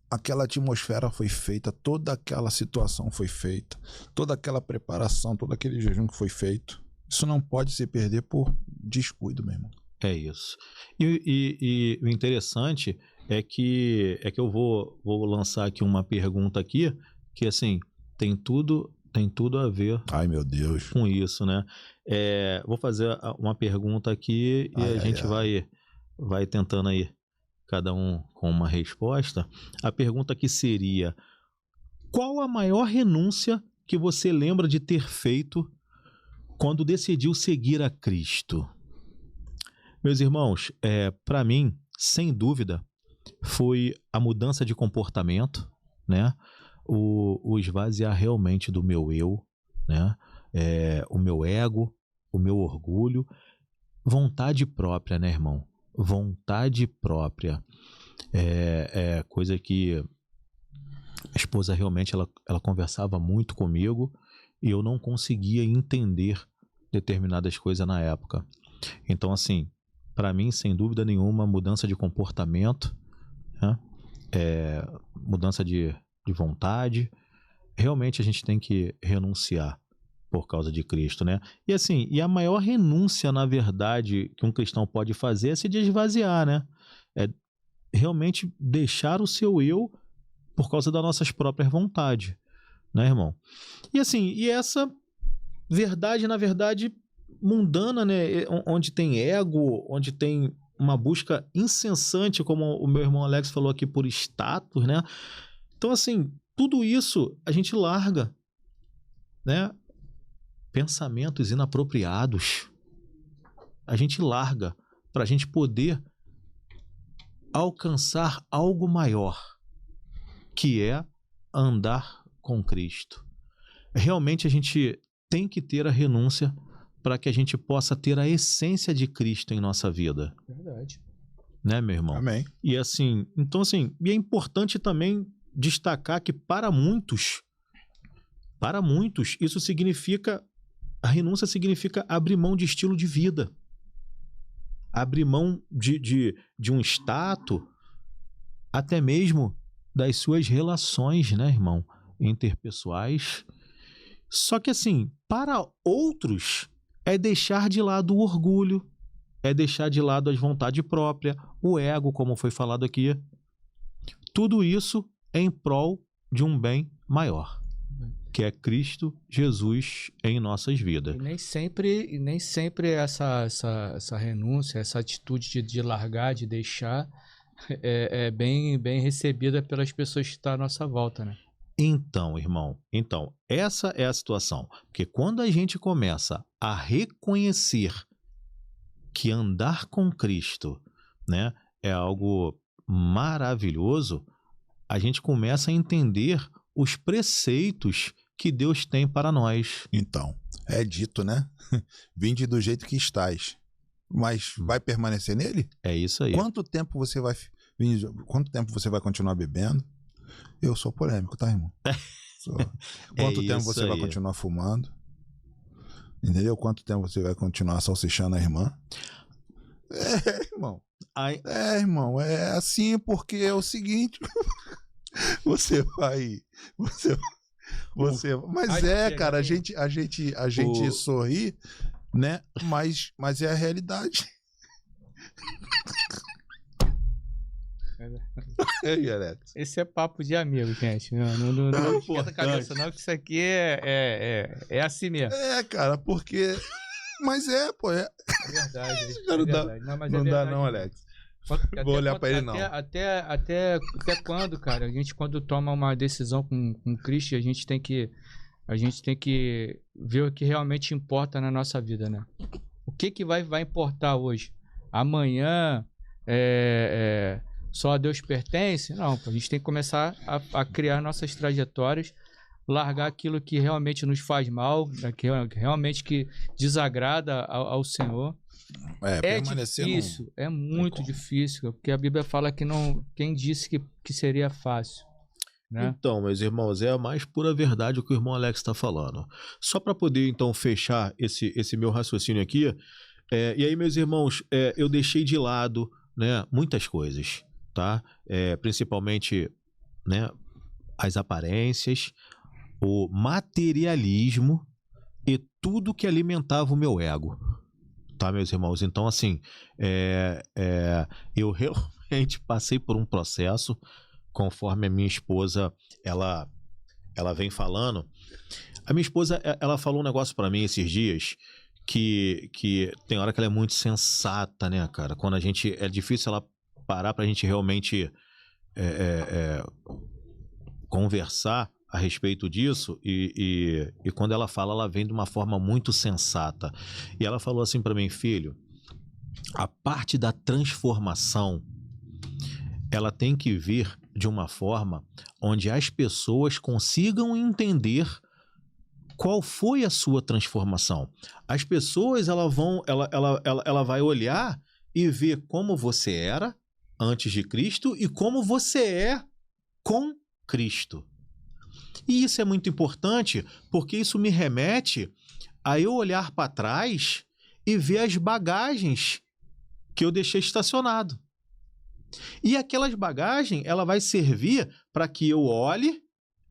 aquela atmosfera foi feita, toda aquela situação foi feita, toda aquela preparação, todo aquele jejum que foi feito, isso não pode se perder por descuido, meu irmão. É isso. E o interessante é que eu vou lançar aqui uma pergunta aqui, que assim, tem tudo a ver, ai, meu Deus, com isso, né? Vou fazer uma pergunta aqui e a gente vai tentando aí, cada um com uma resposta. A pergunta aqui seria: qual a maior renúncia que você lembra de ter feito quando decidiu seguir a Cristo? Meus irmãos, para mim, sem dúvida, foi a mudança de comportamento, né? O esvaziar realmente do meu eu, né? O meu ego, o meu orgulho, vontade própria, né, irmão? Vontade própria. Coisa que a esposa realmente ela conversava muito comigo e eu não conseguia entender determinadas coisas na época. Então, assim, para mim, sem dúvida nenhuma, mudança de comportamento, né? Mudança de vontade. Realmente a gente tem que renunciar por causa de Cristo, né? E assim, a maior renúncia, na verdade, que um cristão pode fazer é se esvaziar, né? É realmente deixar o seu eu por causa das nossas próprias vontades, né, irmão? E assim, essa verdade, na verdade, mundana, né? Onde tem ego, onde tem uma busca incessante, como o meu irmão Alex falou aqui, por status, né? Então, assim, tudo isso a gente larga, né? Pensamentos inapropriados, a gente larga para a gente poder alcançar algo maior, que é andar com Cristo. Realmente a gente tem que ter a renúncia para que a gente possa ter a essência de Cristo em nossa vida. Verdade. Né, meu irmão? Amém. E assim, então assim, e é importante também destacar que para muitos, isso significa, a renúncia significa abrir mão de estilo de vida. Abrir mão de um status, até mesmo das suas relações, né, irmão? Interpessoais. Só que assim, para outros, é deixar de lado o orgulho, é deixar de lado as vontades próprias, o ego, como foi falado aqui. Tudo isso em prol de um bem maior, que é Cristo Jesus em nossas vidas. E nem sempre essa renúncia, essa atitude de largar, de deixar, é bem recebida pelas pessoas que estão à nossa volta, né? Então, irmão, essa é a situação. Porque quando a gente começa a reconhecer que andar com Cristo, né, é algo maravilhoso, a gente começa a entender os preceitos que Deus tem para nós. Então, é dito, né? Vinde do jeito que estás. Mas vai permanecer nele? É isso aí. Quanto tempo você vai continuar bebendo? Eu sou polêmico, tá, irmão? Quanto tempo você vai continuar fumando? Entendeu? Quanto tempo você vai continuar salsichando a irmã? Irmão. Irmão, é assim porque é o seguinte. Você vai. Mas cara, a gente sorri, né? Mas é a realidade. Esse é papo de amigo, gente. Não esquenta a cabeça, não, que isso aqui é assim mesmo. Cara, porque. Mas pô. É verdade. Não dá, Alex. Vou olhar pra ele, não. Até quando, cara? A gente, quando toma uma decisão com Cristo, a gente tem que ver o que realmente importa na nossa vida, né? O que vai importar hoje? Amanhã só a Deus pertence? Não, a gente tem que começar a criar nossas trajetórias, largar aquilo que realmente nos faz mal, que realmente que desagrada ao Senhor. É difícil, é muito difícil, porque a Bíblia fala que não, quem disse que seria fácil, né? Então, meus irmãos, é a mais pura verdade o que o irmão Alex está falando. Só para poder, então, fechar esse meu raciocínio aqui, e aí, meus irmãos, eu deixei de lado, né, muitas coisas, tá? Principalmente, né, as aparências, o materialismo e tudo que alimentava o meu ego, tá, meus irmãos? Então, assim, eu realmente passei por um processo, conforme a minha esposa, ela vem falando. A minha esposa, ela falou um negócio para mim esses dias, que tem hora que ela é muito sensata, né, cara? Quando a gente, é difícil ela parar pra gente realmente conversar a respeito disso, e quando ela fala, ela vem de uma forma muito sensata. E ela falou assim para mim: filho, a parte da transformação, ela tem que vir de uma forma onde as pessoas consigam entender qual foi a sua transformação. As pessoas, ela vai olhar e ver como você era antes de Cristo e como você é com Cristo. E isso é muito importante, porque isso me remete a eu olhar para trás e ver as bagagens que eu deixei estacionado. E aquelas bagagens, ela vai servir para que eu olhe,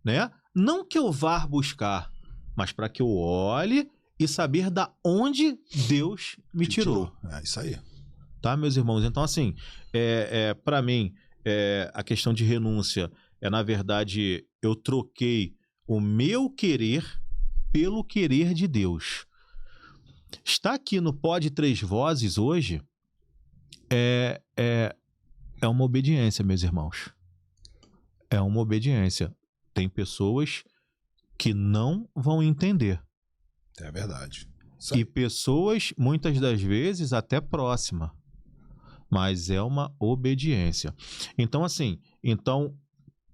né? Não que eu vá buscar, mas para que eu olhe e saber da onde Deus me tirou. É isso aí. Tá, meus irmãos? Então, assim, para mim, a questão de renúncia na verdade, eu troquei o meu querer pelo querer de Deus. Estar aqui no Pod Três Vozes hoje é uma obediência, meus irmãos. É uma obediência. Tem pessoas que não vão entender. É verdade. E pessoas, muitas das vezes, até próxima. Mas é uma obediência. Então, assim,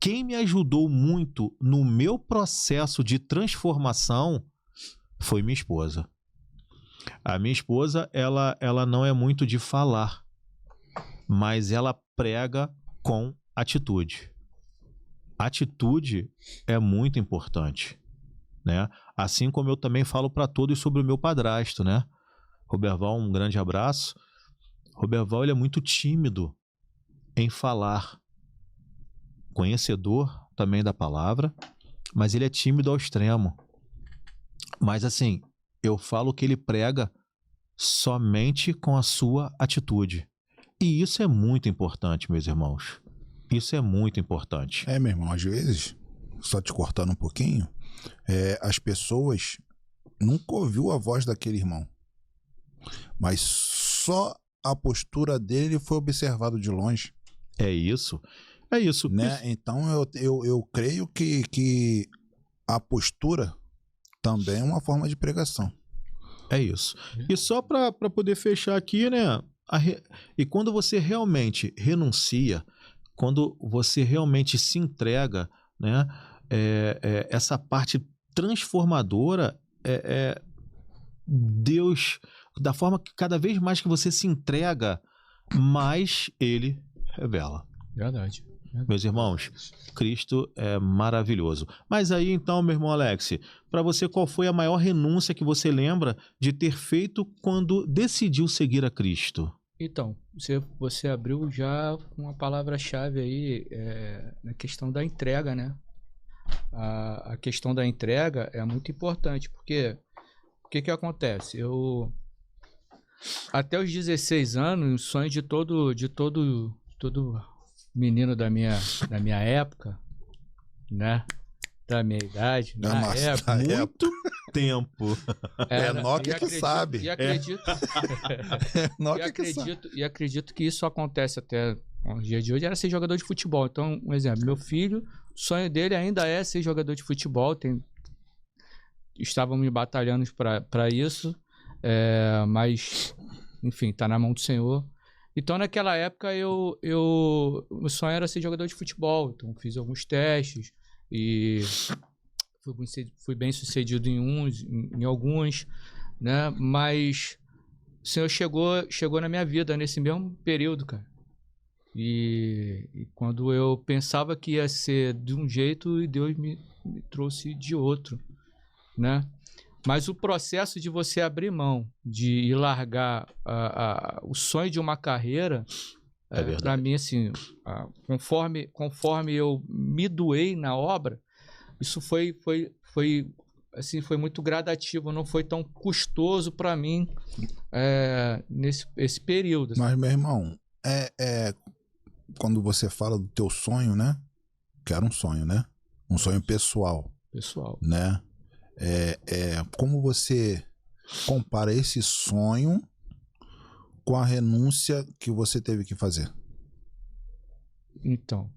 quem me ajudou muito no meu processo de transformação foi minha esposa. A minha esposa, ela não é muito de falar, mas ela prega com atitude. Atitude é muito importante, né? Assim como eu também falo para todos sobre o meu padrasto, né? Roberval, um grande abraço. Roberval, ele é muito tímido em falar, conhecedor também da palavra, mas ele é tímido ao extremo. Mas assim, eu falo que ele prega somente com a sua atitude. E isso é muito importante, meus irmãos. Isso é muito importante. Meu irmão, às vezes, só te cortando um pouquinho, as pessoas nunca ouviu a voz daquele irmão, mas só a postura dele foi observado de longe. É isso. É isso. Né? Então eu creio que a postura também é uma forma de pregação. É isso. E só para poder fechar aqui, né? E quando você realmente renuncia, quando você realmente se entrega, né? Essa parte transformadora, Deus, da forma que cada vez mais que você se entrega, mais Ele revela. Verdade. Meus irmãos, Cristo é maravilhoso. Mas aí então, meu irmão Alex, para você, qual foi a maior renúncia que você lembra de ter feito quando decidiu seguir a Cristo? Então, você abriu já uma palavra-chave aí na questão da entrega, né? A questão da entrega é muito importante, porque o que acontece? Até os 16 anos, o sonho de todo menino da minha época, né? Da minha idade, na época, muito tempo. Nokia que sabe. E acredito, acredito que isso acontece até no dia de hoje, era ser jogador de futebol. Então, um exemplo, meu filho, o sonho dele ainda é ser jogador de futebol. Estávamos batalhando para isso, mas, enfim, tá na mão do Senhor. Então, naquela época, o sonho era ser jogador de futebol. Então, fiz alguns testes e fui bem sucedido em alguns, né? Mas o Senhor chegou na minha vida nesse mesmo período, cara. E quando eu pensava que ia ser de um jeito, e Deus me trouxe de outro, né? Mas o processo de você abrir mão, de largar o sonho de uma carreira, para mim, assim, conforme eu me doei na obra, isso foi muito gradativo, não foi tão custoso para mim nesse período. Assim. Mas, meu irmão, quando você fala do teu sonho, né? Que era um sonho, né? Um sonho pessoal. Pessoal. Né? Como você compara esse sonho com a renúncia que você teve que fazer? Então,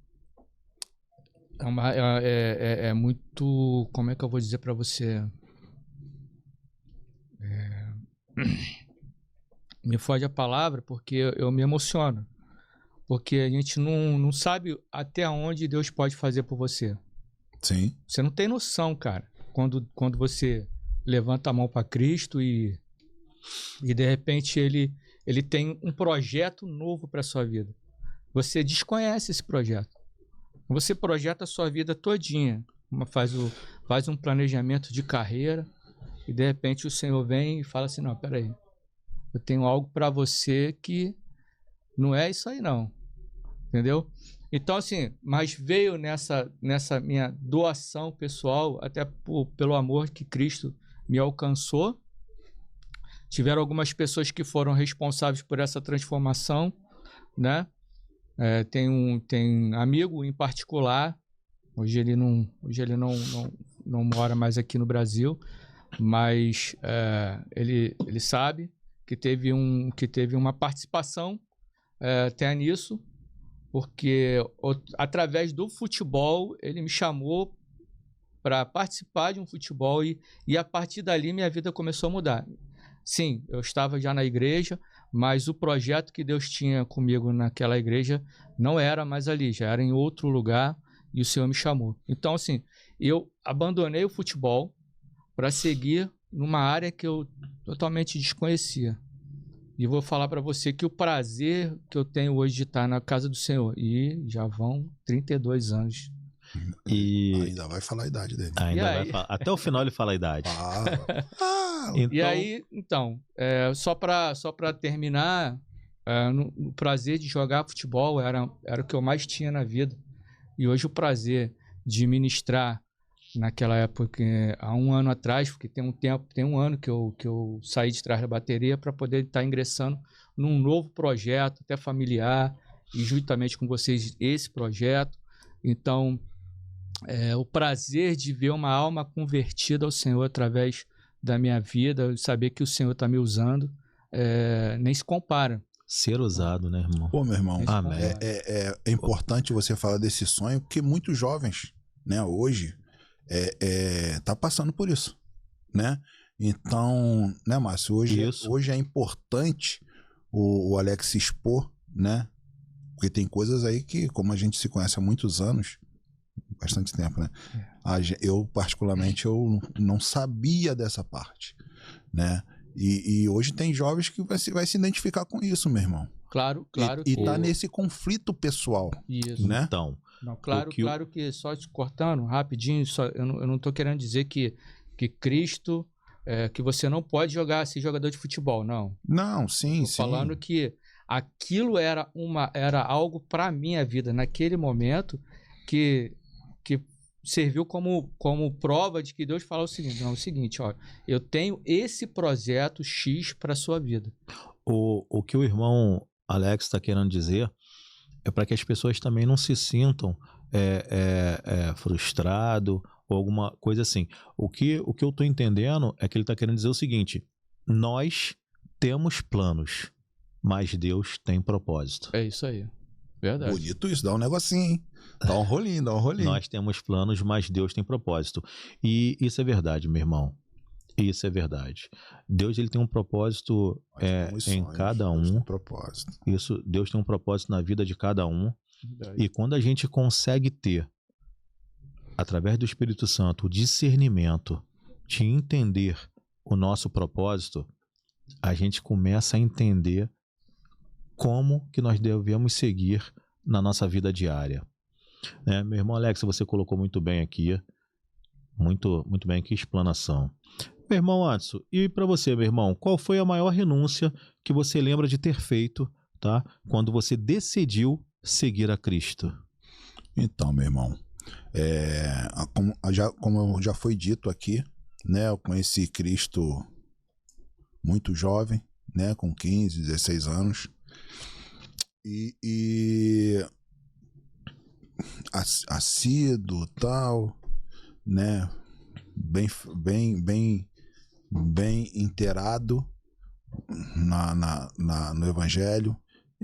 é muito, como é que eu vou dizer para você? Me foge a palavra porque eu me emociono, porque a gente não sabe até onde Deus pode fazer por você. Sim. Você não tem noção, cara. Quando você levanta a mão para Cristo e de repente ele tem um projeto novo para sua vida. Você desconhece esse projeto. Você projeta a sua vida todinha, faz um planejamento de carreira e de repente o Senhor vem e fala assim, não, peraí, eu tenho algo para você que não é isso aí não, entendeu? Então, assim, mas veio nessa minha doação pessoal, até pelo amor que Cristo me alcançou. Tiveram algumas pessoas que foram responsáveis por essa transformação, né? Tem um amigo em particular, hoje ele não mora mais aqui no Brasil, mas ele sabe que teve uma participação até nisso, porque através do futebol ele me chamou para participar de um futebol e a partir dali minha vida começou a mudar. sim, eu estava já na igreja, mas o projeto que Deus tinha comigo naquela igreja não era mais ali, já era em outro lugar e o Senhor me chamou. Então, assim, eu abandonei o futebol para seguir numa área que eu totalmente desconhecia. E vou falar para você que o prazer que eu tenho hoje de estar na casa do Senhor, e já vão 32 anos. E Ainda vai falar a idade dele. ainda E vai aí? falar. Até o final ele fala a idade. E aí, então, só para terminar, o prazer de jogar futebol era o que eu mais tinha na vida. E hoje o prazer de ministrar naquela época, há um ano atrás, porque tem um ano que eu saí de trás da bateria para poder estar ingressando num novo projeto, até familiar, e juntamente com vocês esse projeto. Então, o prazer de ver uma alma convertida ao Senhor através da minha vida, saber que o Senhor está me usando, nem se compara. Ser usado, né, irmão? Pô, meu irmão, Amém. é importante você falar desse sonho, porque muitos jovens, né, hoje, tá passando por isso, né? Então, né, Márcio, hoje é importante o Alex se expor, né? Porque tem coisas aí que, como a gente se conhece há muitos anos, bastante tempo, né? Eu, particularmente, eu não sabia dessa parte, né? E hoje tem jovens que vai se identificar com isso, meu irmão. Claro E que... tá nesse conflito pessoal, Isso. né? Então, Não, claro que só te cortando rapidinho, eu não estou querendo dizer que Cristo, que você não pode ser jogador de futebol, não. Não, sim, Tô falando que aquilo era algo para minha vida naquele momento que serviu como prova de que Deus falou o seguinte, ó, eu tenho esse projeto X para sua vida. o que o irmão Alex está querendo dizer é para que as pessoas também não se sintam frustrado ou alguma coisa assim. O que eu estou entendendo é que ele está querendo dizer o seguinte: nós temos planos, mas Deus tem propósito. É isso aí. Verdade. Bonito isso, dá um negocinho, hein? Dá um rolinho. Nós temos planos, mas Deus tem propósito. E isso é verdade, meu irmão. Isso é verdade. Deus, ele tem um propósito em cada um. Deus tem propósito. Isso, Deus tem um propósito na vida de cada um. Verdade. E quando a gente consegue ter, através do Espírito Santo, o discernimento de entender o nosso propósito, a gente começa a entender como que nós devemos seguir na nossa vida diária. Meu irmão Alex, você colocou muito bem aqui. Muito, muito bem, que explanação. Meu irmão Adson, e para você, meu irmão, qual foi a maior renúncia que você lembra de ter feito, tá? Quando você decidiu seguir a Cristo? Então, meu irmão, como já foi dito aqui, né? Eu conheci Cristo muito jovem, né? Com 15, 16 anos. E assíduo, tal, né? Bem inteirado no Evangelho,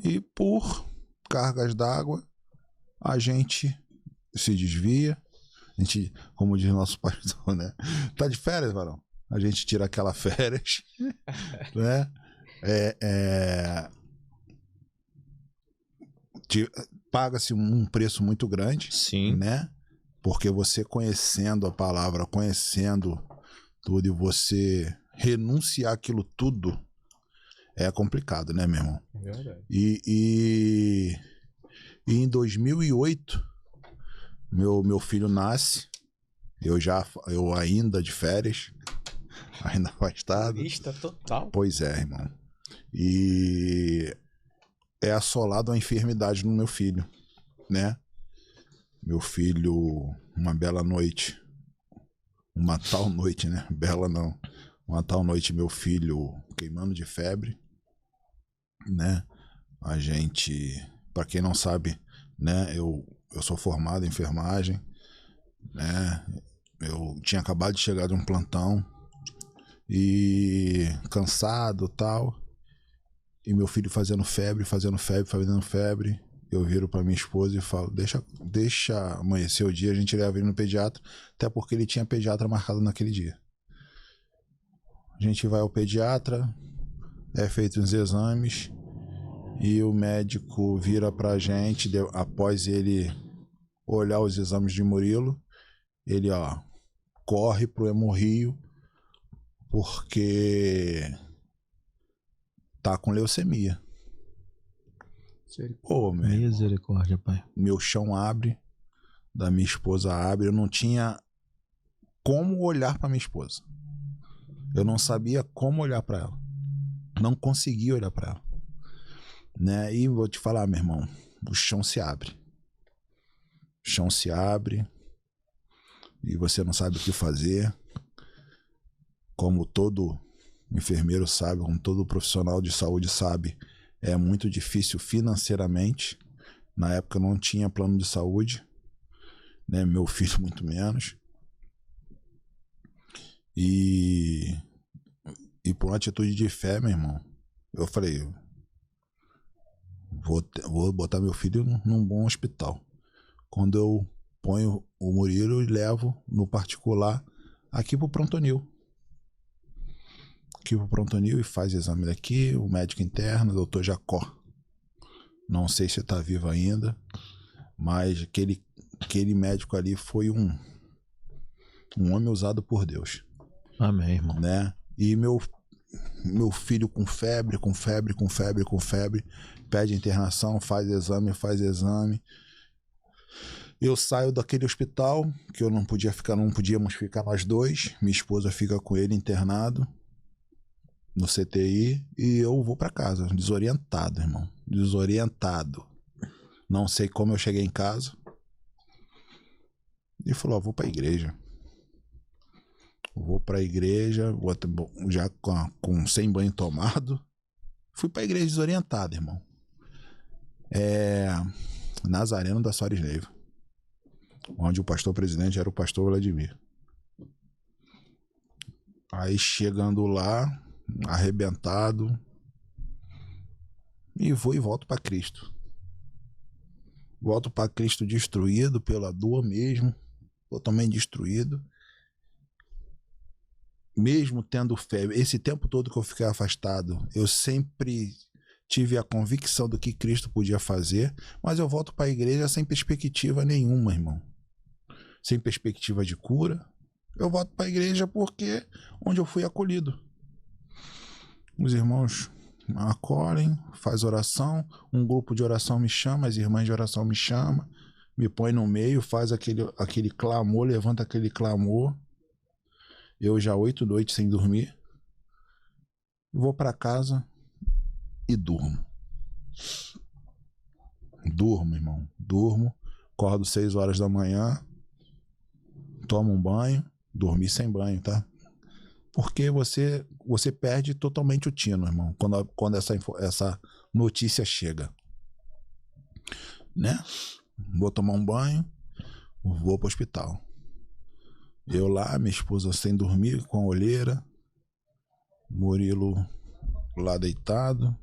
e por cargas d'água a gente se desvia, a gente, como diz nosso pastor, né? Tá de férias, varão? A gente tira aquela férias, né? Paga-se um preço muito grande, sim, né? Porque você conhecendo a palavra, conhecendo tudo, e você renunciar aquilo tudo é complicado, né, meu irmão? É verdade. E em 2008, meu filho nasce, eu ainda de férias, ainda afastado. Lista total. Pois é, irmão. E é assolado a enfermidade no meu filho, né? Meu filho, uma bela noite, uma tal noite, né? Bela não. Uma tal noite, meu filho queimando de febre, né? A gente, para quem não sabe, né? Eu sou formado em enfermagem, né? Eu tinha acabado de chegar de um plantão e cansado, tal. E meu filho fazendo febre. Eu viro pra minha esposa e falo, deixa amanhecer o dia, a gente leva ele no pediatra, até porque ele tinha pediatra marcado naquele dia. a gente vai ao pediatra, é feito uns exames e o médico vira pra gente, após ele olhar os exames de Murilo, ele, ó, corre pro Hemorrio porque tá com leucemia. Ô, Misericórdia, pai. meu chão abre, da minha esposa abre, eu não tinha como olhar pra minha esposa. Eu não sabia como olhar pra ela. Não conseguia olhar pra ela. Né? E vou te falar, meu irmão, o chão se abre. O chão se abre e você não sabe o que fazer. Como todo enfermeiro sabe, como todo profissional de saúde sabe, é muito difícil financeiramente. Na época eu não tinha plano de saúde, né? Meu filho muito menos. E por uma atitude de fé, meu irmão, eu falei, vou botar meu filho num bom hospital. Quando eu ponho o Murilo e levo no particular aqui pro Prontonil. Aqui pro Prontonil e faz exame daqui, o médico interno, o doutor Jacó. Não sei se tá vivo ainda, mas aquele médico ali foi um homem usado por Deus. Amém, irmão. Né? E meu filho com febre, pede internação, faz exame. Eu saio daquele hospital, que eu não podíamos ficar nós dois, minha esposa fica com ele internado no CTI e eu vou pra casa, desorientado, irmão, desorientado. Não sei como eu cheguei em casa. E falou, vou pra igreja. Vou pra igreja, já sem banho tomado. Fui pra igreja desorientado, irmão. Nazareno da Soares Neiva, onde o pastor presidente era o pastor Vladimir. Aí chegando lá, arrebentado, e vou e volto pra Cristo. Volto pra Cristo destruído pela dor mesmo, totalmente destruído. Mesmo tendo fé, esse tempo todo que eu fiquei afastado, eu sempre tive a convicção do que Cristo podia fazer, mas eu volto para a igreja sem perspectiva nenhuma, irmão. Sem perspectiva de cura. Eu volto para a igreja porque onde eu fui acolhido. Os irmãos acolhem, faz oração, um grupo de oração me chama, as irmãs de oração me chamam, me põe no meio, faz aquele clamor, levanta aquele clamor. Eu já 8 noites sem dormir. Vou para casa e durmo. Durmo, irmão. Durmo. Acordo 6 horas da manhã. Tomo um banho. Dormi sem banho, tá? Porque você perde totalmente o tino, irmão. Quando essa notícia chega. Né? Vou tomar um banho. Vou pro hospital. Eu lá, minha esposa sem dormir, com a olheira. Murilo lá deitado.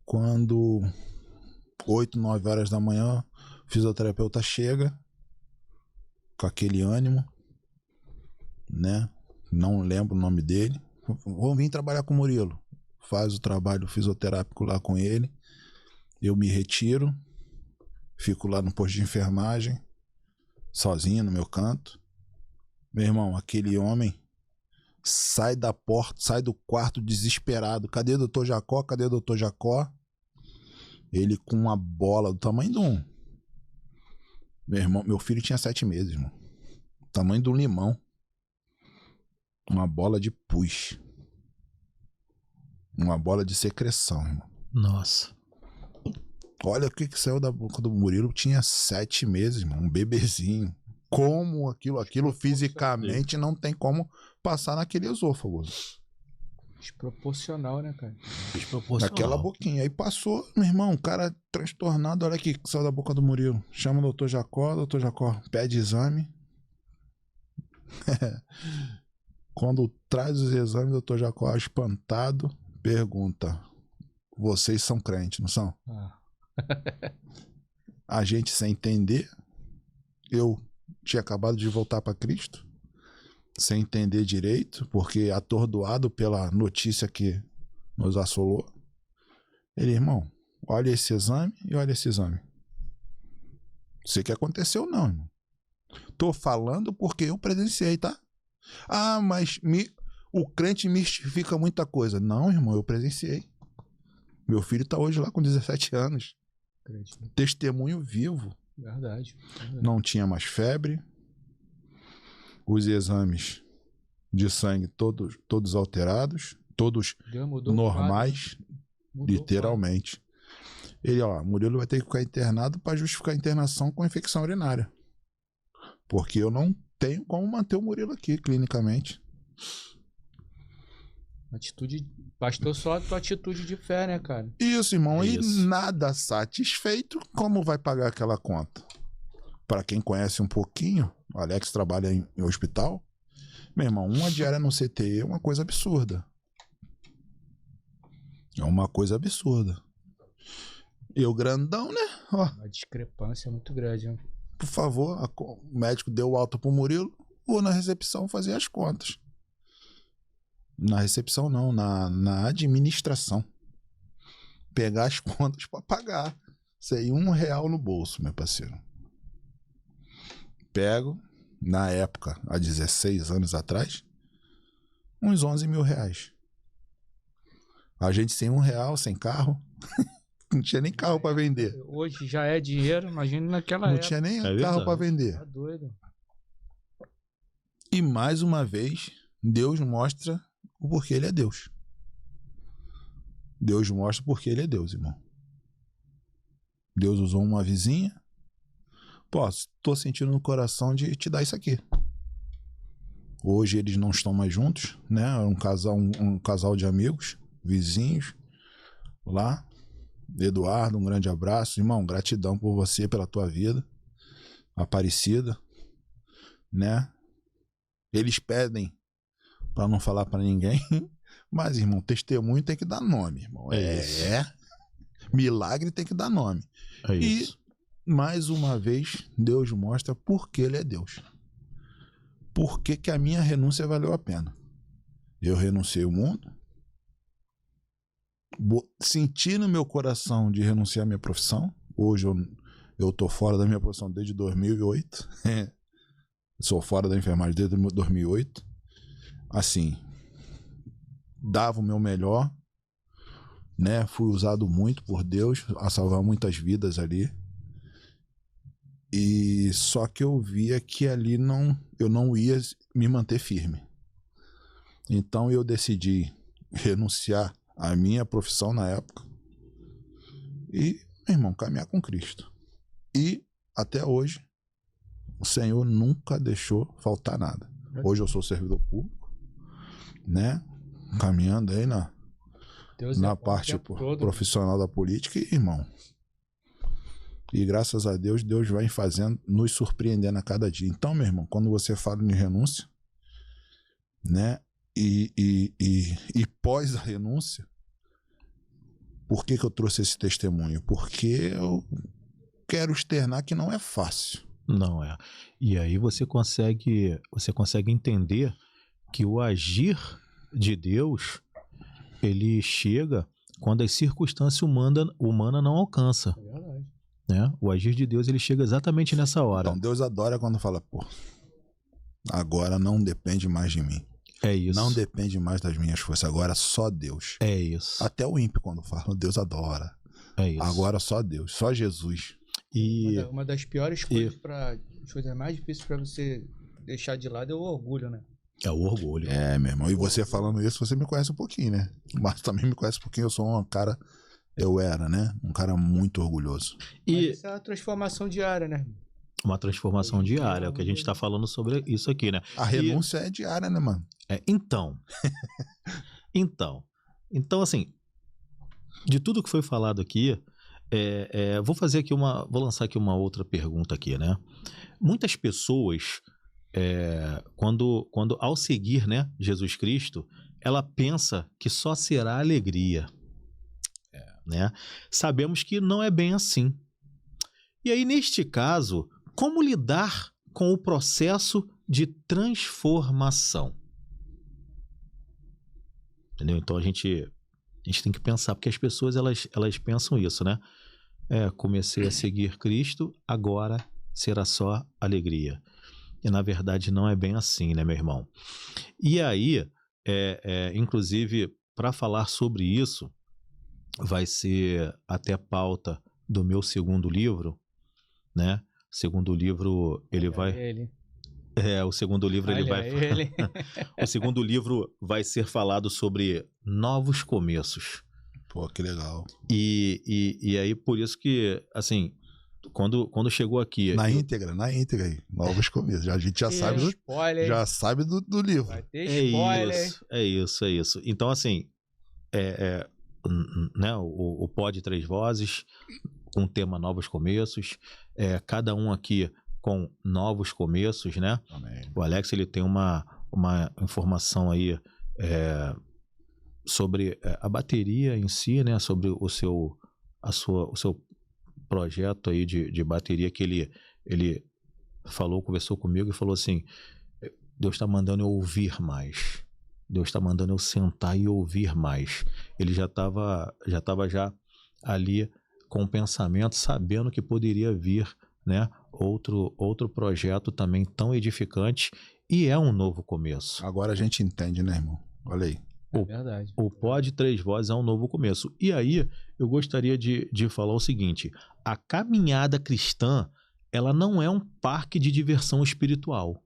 Quando 8, 9 horas da manhã, o fisioterapeuta chega com aquele ânimo, né? Não lembro o nome dele. Vou vir trabalhar com o Murilo. Faz o trabalho fisioterápico lá com ele. Eu me retiro. Fico lá no posto de enfermagem. Sozinho no meu canto. Meu irmão, aquele homem sai da porta, sai do quarto desesperado. Cadê o doutor Jacó? Cadê o doutor Jacó? Ele com uma bola do tamanho de um... Meu filho tinha 7 meses, irmão. Tamanho de um limão. Uma bola de pus. Uma bola de secreção, irmão. Nossa. Olha o que saiu da boca do Murilo. Tinha 7 meses, irmão. Um bebezinho. Como aquilo fisicamente não tem como passar naquele esôfago. Desproporcional, né, cara? Desproporcional. Naquela boquinha. Aí passou, meu irmão, o cara transtornado. Olha aqui que saiu da boca do Murilo. Chama o doutor Jacó, pede exame. Quando traz os exames, o doutor Jacó, espantado, pergunta: vocês são crentes, não são? A gente sem entender. Eu tinha acabado de voltar para Cristo. sem entender direito, porque atordoado pela notícia que nos assolou. Ele, irmão, olha esse exame e olha esse exame. Não sei o que aconteceu, não, irmão. Tô falando porque eu presenciei, tá? Ah, mas o crente mistifica muita coisa. Não, irmão, eu presenciei. Meu filho tá hoje lá com 17 anos. Testemunho vivo. Verdade. Não tinha mais febre. Os exames de sangue todos alterados. Todos normais. Literalmente. Ele, Murilo vai ter que ficar internado para justificar a internação com infecção urinária. Porque eu não tenho como manter o Murilo aqui, clinicamente. Atitude... Bastou só a tua atitude de fé, né, cara? Isso, irmão. É e isso. nada satisfeito, como vai pagar aquela conta? Para quem conhece um pouquinho, o Alex trabalha em hospital. Meu irmão, uma diária no CTI é uma coisa absurda. É uma coisa absurda. Eu grandão, né? A discrepância é muito grande, né? Por favor, o médico deu alta pro Murilo, ou na recepção fazer as contas. Na recepção não, na administração. Pegar as contas para pagar. Sem R$1 no bolso, meu parceiro. Pego, na época, há 16 anos atrás, uns R$11 mil. A gente sem R$1, sem carro. Não tinha nem carro para vender. Hoje já é dinheiro, imagina naquela Não época. tinha nem carro para vender. Tá doido. E mais uma vez, Deus mostra o porquê ele é Deus. Deus mostra o porquê ele é Deus, irmão. Deus usou uma vizinha. Pô, tô sentindo no coração de te dar isso aqui. Hoje eles não estão mais juntos, né? Um casal de amigos, vizinhos, lá. Eduardo, um grande abraço. Irmão, gratidão por você, pela tua vida. Aparecida, né? Eles pedem para não falar para ninguém, mas, irmão, testemunho tem que dar nome, irmão. Milagre tem que dar nome. É isso. E, mais uma vez, Deus mostra por que ele é Deus. Por que a minha renúncia valeu a pena. Eu renunciei ao mundo, senti no meu coração de renunciar à minha profissão. Hoje eu tô fora da minha profissão desde 2008. Sou fora da enfermagem desde 2008. Assim, dava o meu melhor, né? Fui usado muito por Deus a salvar muitas vidas ali. E só que eu via que ali eu não ia me manter firme. Então eu decidi renunciar à minha profissão na época e, meu irmão, caminhar com Cristo. E até hoje o Senhor nunca deixou faltar nada. Hoje eu sou servidor público, né? Caminhando aí na parte profissional da política, e, irmão, e graças a Deus, Deus vai nos surpreendendo a cada dia. Então, meu irmão, quando você fala em renúncia, né? E pós a renúncia, por que eu trouxe esse testemunho? Porque eu quero externar que não é fácil. Não é. E aí você consegue entender que o agir de Deus, ele chega quando a circunstância humana não alcança. É verdade. Né? O agir de Deus, ele chega exatamente nessa hora. Então Deus adora quando fala, pô, agora não depende mais de mim. É isso. Não depende mais das minhas forças, agora só Deus. É isso. Até o ímpio quando fala, Deus adora. É isso. Agora só Deus, só Jesus. E uma das piores coisas as coisas mais difíceis para você deixar de lado é o orgulho, né? é o orgulho. É, meu irmão. E você falando isso, você me conhece um pouquinho, né? Mas também me conhece um pouquinho. Eu sou um cara, um cara muito orgulhoso. E essa é a transformação diária, né? Uma transformação diária, é o que a gente está falando sobre isso aqui, né? A renúncia é diária, né, mano? Então, assim, de tudo que foi falado aqui, vou lançar aqui uma outra pergunta aqui, né? Muitas pessoas, quando ao seguir, né, Jesus Cristo, ela pensa que só será alegria, né? Sabemos que não é bem assim. E aí, neste caso, como lidar com o processo de transformação. Entendeu? Então a gente tem que pensar, porque as pessoas elas pensam isso, né? Comecei a seguir Cristo, agora será só alegria. E na verdade não é bem assim, né, meu irmão? E aí, inclusive, para falar sobre isso, vai ser até pauta do meu segundo livro, né? O segundo livro, ele vai... o segundo livro, ele vai... O segundo livro vai ser falado sobre novos começos. Pô, que legal. E aí, por isso que, assim, quando chegou aqui... Na íntegra aí. Novos começos. A gente já sabe do livro. Vai ter spoiler. É isso. Então, assim, né, o Pod Três Vozes, com o tema Novos Começos, cada um aqui com novos começos, né? Amém. O Alex, ele tem uma informação aí sobre a bateria em si, né? Sobre o seu projeto aí de bateria, que ele conversou comigo e falou assim: Deus está mandando eu ouvir mais. Deus está mandando eu sentar e ouvir mais. Ele já estava ali com o pensamento, sabendo que poderia vir, né, outro projeto também tão edificante, e é um novo começo. Agora a gente entende, né, irmão? Olha aí. É verdade. O Pod Três Vozes é um novo começo. E aí, eu gostaria de falar o seguinte: a caminhada cristã, ela não é um parque de diversão espiritual.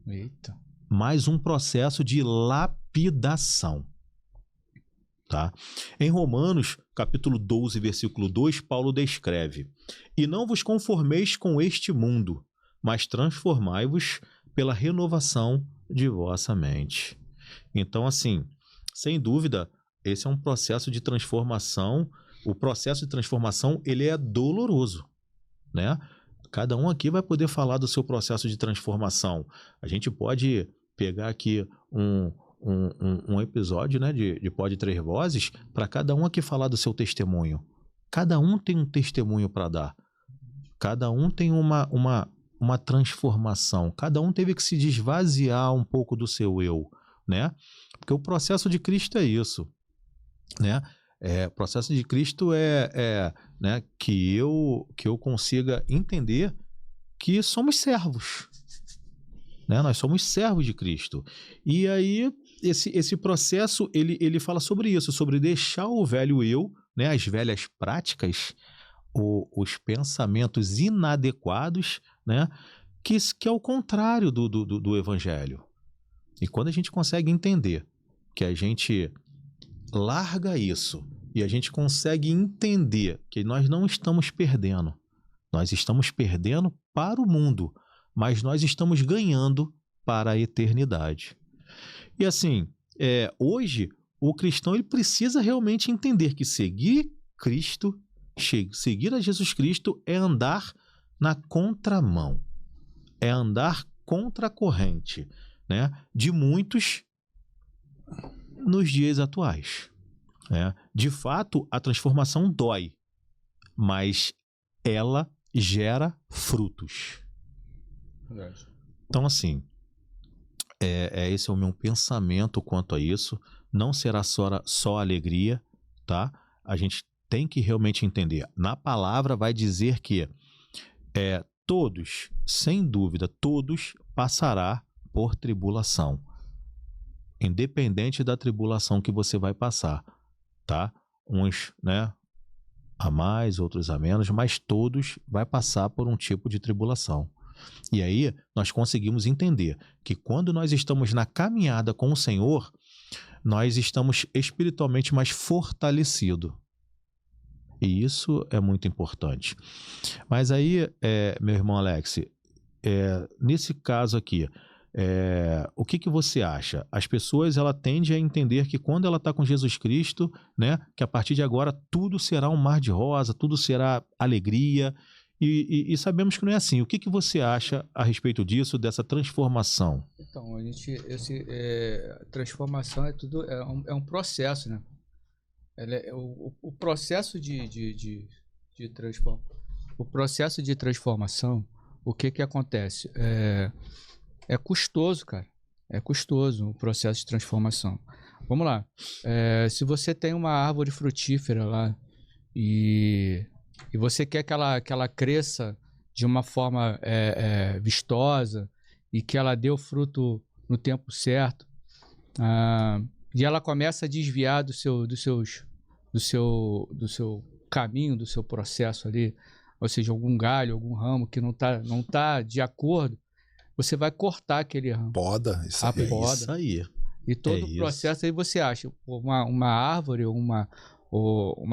Eita. Mas um processo de lapidação. Tá? Em Romanos, capítulo 12, versículo 2, Paulo descreve: E não vos conformeis com este mundo, mas transformai-vos pela renovação de vossa mente. Então, assim, sem dúvida, esse é um processo de transformação. O processo de transformação, ele é doloroso, né? Cada um aqui vai poder falar do seu processo de transformação. A gente pode pegar aqui um episódio, né, de Pod Três Vozes, para cada um aqui falar do seu testemunho. Cada um tem um testemunho para dar. Cada um tem uma transformação. Cada um teve que se desvaziar um pouco do seu eu, né? Porque o processo de Cristo é isso, né? O processo de Cristo né, que eu consiga entender que somos servos, né? Nós somos servos de Cristo. E aí esse processo ele fala sobre isso, sobre deixar o velho eu, né, as velhas práticas, os pensamentos inadequados, né, que é o contrário do evangelho. E quando a gente consegue entender que a gente larga isso e a gente consegue entender que nós não estamos perdendo, nós estamos perdendo para o mundo, mas nós estamos ganhando para a eternidade. E assim, hoje o cristão ele precisa realmente entender que seguir Cristo, seguir a Jesus Cristo é andar na contramão, é andar contra a corrente, né, de muitos nos dias atuais. Né? De fato, a transformação dói, mas ela gera frutos. Então, assim, esse é o meu pensamento quanto a isso. Não será só alegria, tá? A gente tem que realmente entender. Na palavra vai dizer que todos, sem dúvida, todos passará por tribulação. Independente da tribulação que você vai passar, tá? Uns, né, a mais, outros a menos, mas todos vai passar por um tipo de tribulação. E aí nós conseguimos entender que quando nós estamos na caminhada com o Senhor, nós estamos espiritualmente mais fortalecidos. E isso é muito importante. Mas aí, meu irmão Alex, nesse caso aqui, o que você acha? As pessoas ela tendem a entender que quando ela está com Jesus Cristo, né, que a partir de agora tudo será um mar de rosa, tudo será alegria, e sabemos que não é assim. O que você acha a respeito disso, dessa transformação? Então, transformação é um processo, né? O processo de transformação, o que que acontece? É custoso, cara. É custoso o processo de transformação. Vamos lá. Se você tem uma árvore frutífera lá e você quer que ela cresça de uma forma vistosa e que ela dê o fruto no tempo certo, e ela começa a desviar do seu caminho, do seu processo ali, ou seja, algum galho, algum ramo que não tá de acordo, você vai cortar aquele ramo. Poda, isso A aí. poda. Isso aí. E todo o processo aí você acha uma árvore ou uma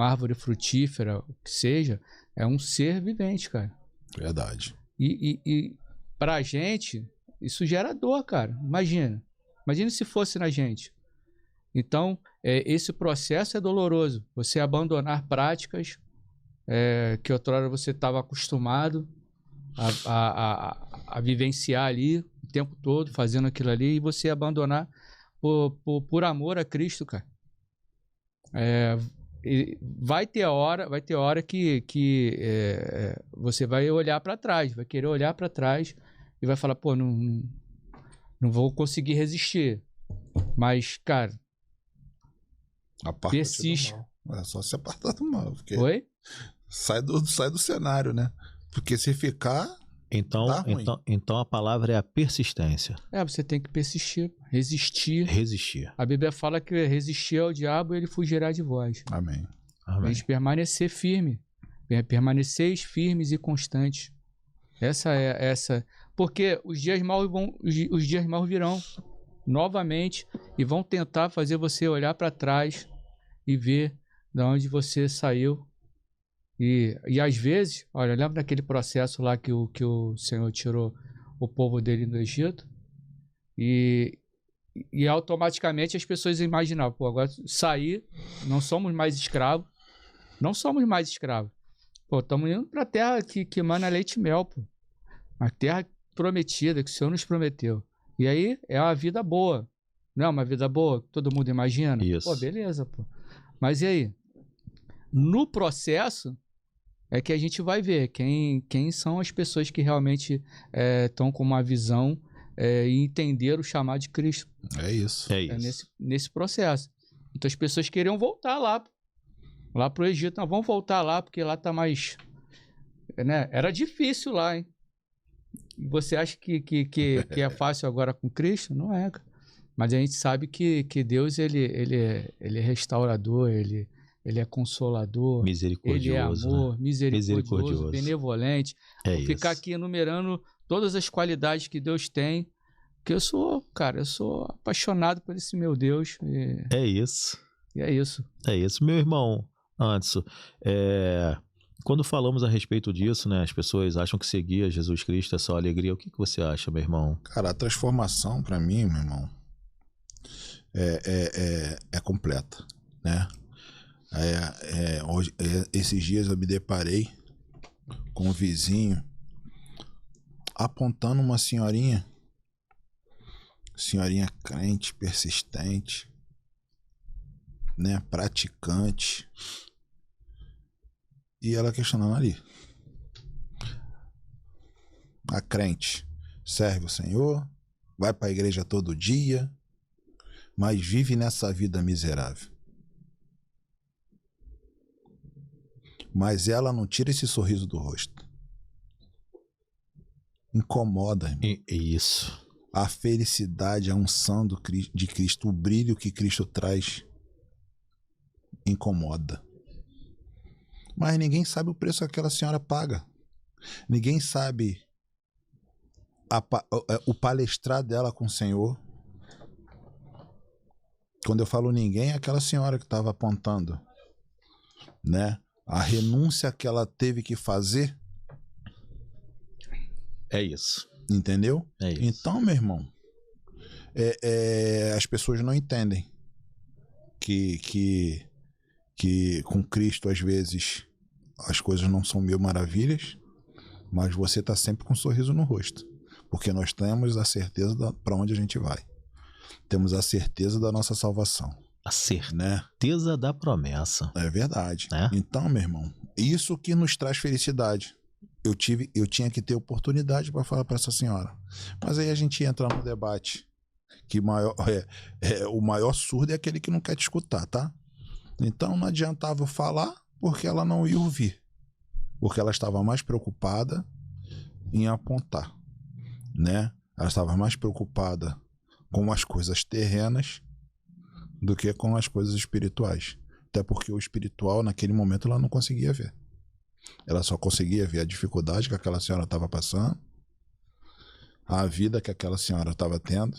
árvore frutífera, o que seja, é um ser vivente, cara. Verdade. E pra gente, isso gera dor, cara. Imagina se fosse na gente. Então, esse processo é doloroso. Você abandonar práticas que outrora você estava acostumado a vivenciar ali o tempo todo, fazendo aquilo ali, e você abandonar por amor a Cristo, cara. Vai ter hora que você vai olhar para trás, vai querer olhar para trás e vai falar, pô, não vou conseguir resistir. Mas, cara, persiste. É só se apartar do mal. Porque Oi? sai do cenário, né? Porque se ficar... Então a palavra é a persistência. Você tem que persistir, resistir. Resistir. A Bíblia fala que resistir ao diabo, ele fugirá de vós. Amém. Amém. A gente permanecer firme. Permaneceis firmes e constantes. Essa. Porque os dias maus virão novamente e vão tentar fazer você olhar para trás e ver de onde você saiu. E às vezes, olha, lembra daquele processo lá que o Senhor tirou o povo dele do Egito? E automaticamente as pessoas imaginavam, pô, agora sair, não somos mais escravos. Não somos mais escravos. Pô, estamos indo para a terra que mana leite e mel, pô. A terra prometida, que o Senhor nos prometeu. E aí é uma vida boa. Não é uma vida boa que todo mundo imagina? Isso. Pô, beleza, pô. Mas e aí? No processo é que a gente vai ver quem são as pessoas que realmente estão com uma visão e entender o chamado de Cristo. É isso. Nesse processo. Então as pessoas queriam voltar lá pro Egito. Não, vamos voltar lá porque lá tá mais... Né? Era difícil lá, hein? Você acha que é fácil agora com Cristo? Não é, cara. Mas a gente sabe que Deus ele é restaurador, ele é consolador, misericordioso, ele é amor, né? misericordioso, benevolente. Vou ficar isso. aqui enumerando todas as qualidades que Deus tem, que eu sou apaixonado por esse meu Deus. É isso. E é isso. É isso. Meu irmão Anderson, quando falamos a respeito disso, né, as pessoas acham que seguir a Jesus Cristo é só alegria. O que você acha, meu irmão? Cara, a transformação para mim, meu irmão, é completa, né? Esses dias eu me deparei com um vizinho apontando uma senhorinha crente, persistente, né, praticante, e ela questionando ali: a crente serve o Senhor, vai para a igreja todo dia, mas vive nessa vida miserável. Mas ela não tira esse sorriso do rosto. Incomoda, irmão. Isso. A felicidade, a unção de Cristo, o brilho que Cristo traz, incomoda. Mas ninguém sabe o preço que aquela senhora paga. Ninguém sabe o palestrar dela com o Senhor. Quando eu falo ninguém, é aquela senhora que estava apontando, né? A renúncia que ela teve que fazer. É isso. Entendeu? É isso. Então, meu irmão, as pessoas não entendem que com Cristo, às vezes, as coisas não são mil maravilhas, mas você está sempre com um sorriso no rosto. Porque nós temos a certeza para onde a gente vai. Temos a certeza da nossa salvação. A certeza da promessa. É verdade. É? Então, meu irmão, isso que nos traz felicidade. eu tinha que ter oportunidade para falar para essa senhora. Mas aí a gente entra no debate que o maior surdo é aquele que não quer te escutar, tá? Então não adiantava eu falar porque ela não ia ouvir. Porque ela estava mais preocupada em apontar, né? Ela estava mais preocupada com as coisas terrenas do que com as coisas espirituais. Até porque o espiritual, naquele momento, ela não conseguia ver. Ela só conseguia ver a dificuldade que aquela senhora estava passando, a vida que aquela senhora estava tendo,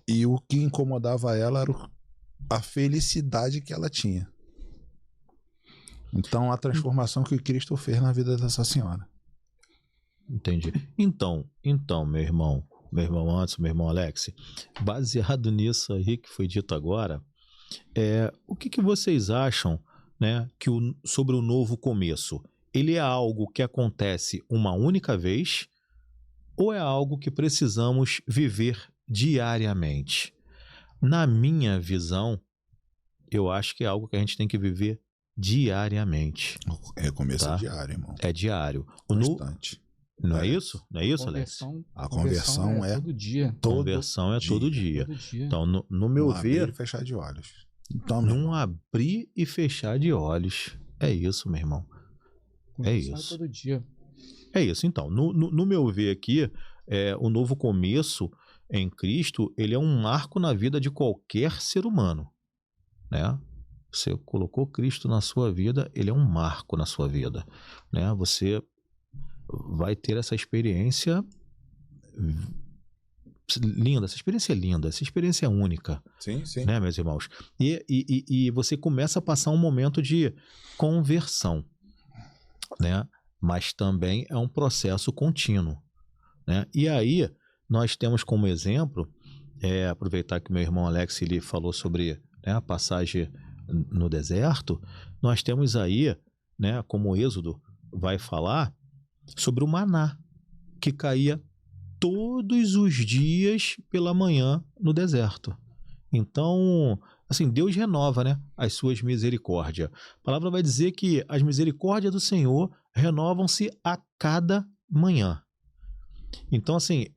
e o que incomodava ela era a felicidade que ela tinha. Então, a transformação que Cristo fez na vida dessa senhora. Entendi. Então, meu irmão Anderson, meu irmão Alex, baseado nisso aí que foi dito agora, o que vocês acham, né, sobre o novo começo? Ele é algo que acontece uma única vez ou é algo que precisamos viver diariamente? Na minha visão, eu acho que é algo que a gente tem que viver diariamente. Recomeço tá? É diário, irmão. É diário. Constante. Não é isso? Não é isso, Alex? A conversão é todo dia. Conversão é todo dia. Então, no meu ver... Abrir e fechar de olhos. Então, não abrir e fechar de olhos. É isso, meu irmão. É isso. Todo dia. É isso. Então, no meu ver aqui, o novo começo em Cristo, ele é um marco na vida de qualquer ser humano, né? Você colocou Cristo na sua vida, ele é um marco na sua vida, né? Você vai ter essa experiência linda, essa experiência é única. Sim, sim. Né, meus irmãos? E você começa a passar um momento de conversão, né? Mas também é um processo contínuo, né? E aí, nós temos como exemplo, aproveitar que meu irmão Alex ele falou sobre, né, a passagem no deserto, nós temos aí, né, como o Êxodo vai falar, sobre o maná, que caía todos os dias pela manhã no deserto. Então, assim, Deus renova, né, as suas misericórdias. A palavra vai dizer que as misericórdias do Senhor renovam-se a cada manhã. Então, assim,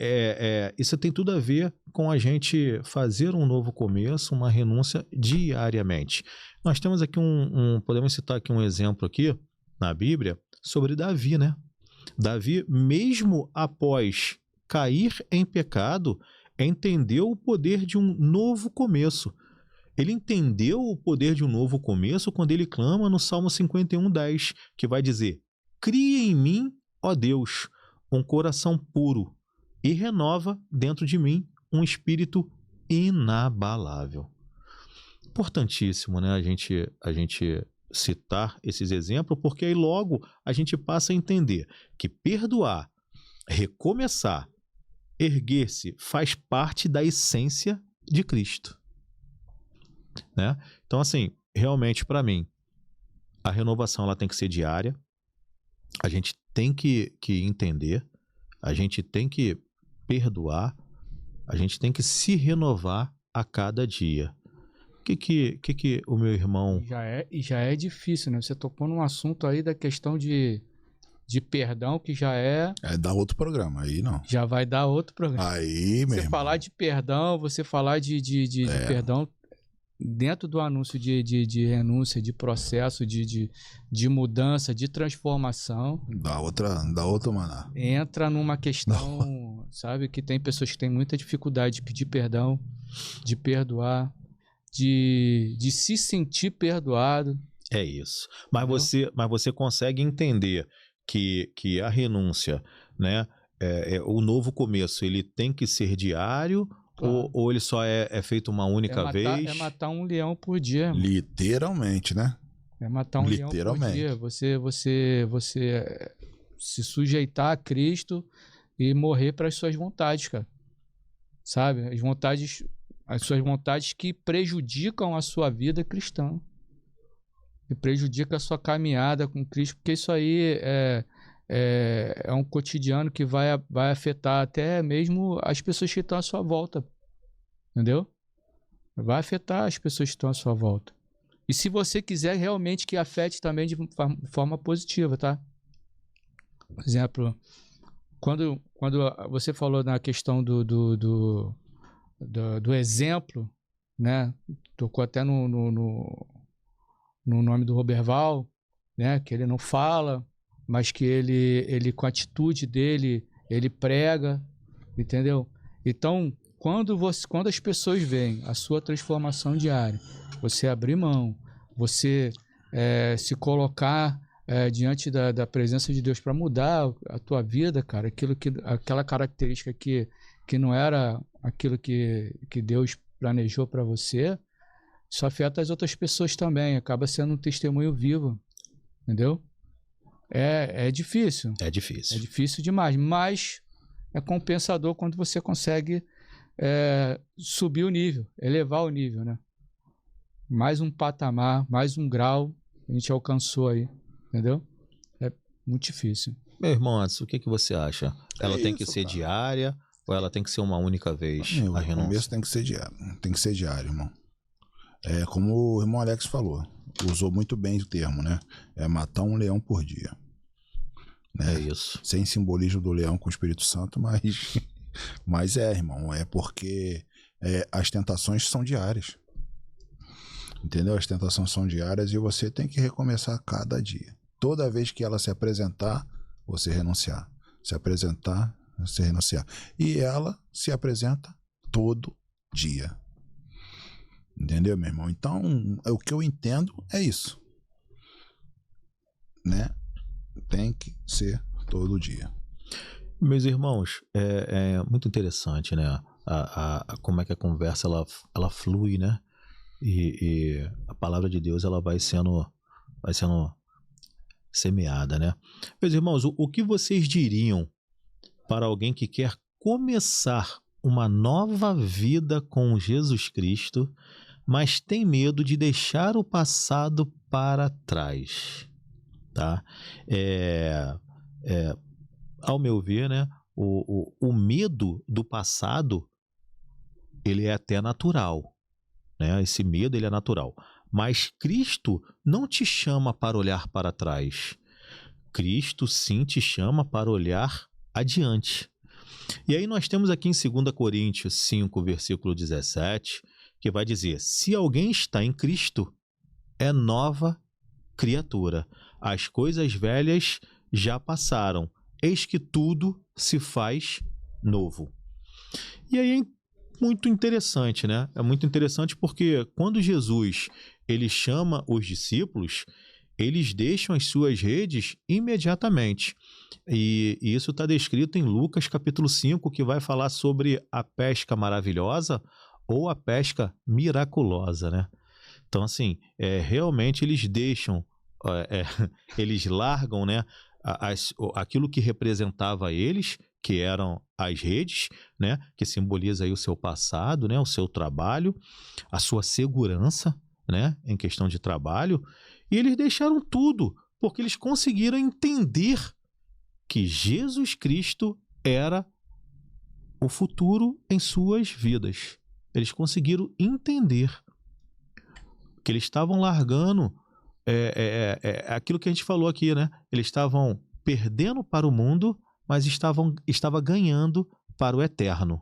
isso tem tudo a ver com a gente fazer um novo começo, uma renúncia diariamente. Nós temos aqui podemos citar aqui um exemplo aqui na Bíblia sobre Davi, né? Davi, mesmo após cair em pecado, entendeu o poder de um novo começo. Ele entendeu o poder de um novo começo quando ele clama no Salmo 51:10, que vai dizer: cria em mim, ó Deus, um coração puro e renova dentro de mim um espírito inabalável. Importantíssimo, né, a gente citar esses exemplos, porque aí logo a gente passa a entender que perdoar, recomeçar, erguer-se faz parte da essência de Cristo, né? Então, assim, realmente para mim, a renovação ela tem que ser diária, a gente tem que entender, a gente tem que perdoar, a gente tem que se renovar a cada dia. O que o meu irmão... Já é difícil, né? Você tocou num assunto aí da questão de perdão, que já é... dá outro programa, aí não. Já vai dar outro programa. Aí, meu Você falar de perdão, você falar de perdão dentro do anúncio de renúncia, de processo, de mudança, de transformação. Dá outro maná. Entra numa questão, sabe, que tem pessoas que têm muita dificuldade de pedir perdão, de perdoar, de se sentir perdoado. É isso. Mas você consegue entender que a renúncia, né, o novo começo, ele tem que ser diário, claro, ou ele só é feito uma única vez? É matar um leão por dia. Literalmente, né? É matar um leão por dia. Você se sujeitar a Cristo e morrer para as suas vontades, cara. Sabe? As suas vontades que prejudicam a sua vida cristã. Que prejudicam a sua caminhada com Cristo, porque isso aí é um cotidiano que vai afetar até mesmo as pessoas que estão à sua volta. Entendeu? Vai afetar as pessoas que estão à sua volta. E se você quiser realmente que afete também de forma positiva, tá? Por exemplo, quando você falou na questão do exemplo, né? Tocou até no nome do Roberval, né? Que ele não fala, mas que ele com a atitude dele, ele prega, entendeu? Então, quando as pessoas veem a sua transformação diária, você abrir mão, você se colocar diante da presença de Deus para mudar a tua vida, cara, aquela característica que não era aquilo que Deus planejou para você, isso afeta as outras pessoas também, acaba sendo um testemunho vivo, entendeu? É difícil. É difícil. É difícil demais, mas é compensador quando você consegue subir o nível, elevar o nível, né? Mais um patamar, mais um grau a gente alcançou aí, entendeu? É muito difícil. Meu irmão, Anderson, o que você acha? Ela tem que ser cara. diária ou ela tem que ser uma única vez O a renúncia? começo tem que ser diário. Tem que ser diário, irmão. Como o irmão Alex falou, usou muito bem o termo, né? É matar um leão por dia. Né? É isso. Sem simbolismo do leão com o Espírito Santo, mas irmão, é porque as tentações são diárias. Entendeu? As tentações são diárias e você tem que recomeçar cada dia. Toda vez que ela se apresentar, você renunciar. Se apresentar, você renunciar. E ela se apresenta todo dia. Entendeu, meu irmão? Então, o que eu entendo é isso. Né? Tem que ser todo dia. Meus irmãos, é muito interessante, né? Como é que a conversa ela flui, né? E a palavra de Deus ela vai sendo semeada, né? Meus irmãos, o que vocês diriam para alguém que quer começar uma nova vida com Jesus Cristo, mas tem medo de deixar o passado para trás, tá? Ao meu ver, né? O medo do passado ele é até natural. Né? Esse medo ele é natural, mas Cristo não te chama para olhar para trás. Cristo sim te chama para olhar adiante. E aí nós temos aqui em 2 Coríntios 5, versículo 17, que vai dizer: se alguém está em Cristo, é nova criatura. As coisas velhas já passaram, eis que tudo se faz novo. E aí muito interessante, né? É muito interessante porque quando Jesus ele chama os discípulos, eles deixam as suas redes imediatamente. E isso está descrito em Lucas capítulo 5, que vai falar sobre a pesca maravilhosa ou a pesca miraculosa, né? Então, assim, realmente eles deixam, eles largam, né, aquilo que representava eles, que eram as redes, né, que simboliza aí o seu passado, né, o seu trabalho, a sua segurança, né, em questão de trabalho, e eles deixaram tudo, porque eles conseguiram entender que Jesus Cristo era o futuro em suas vidas. Eles conseguiram entender que eles estavam largando aquilo que a gente falou aqui, né? Eles estavam perdendo para o mundo, mas estava ganhando para o eterno.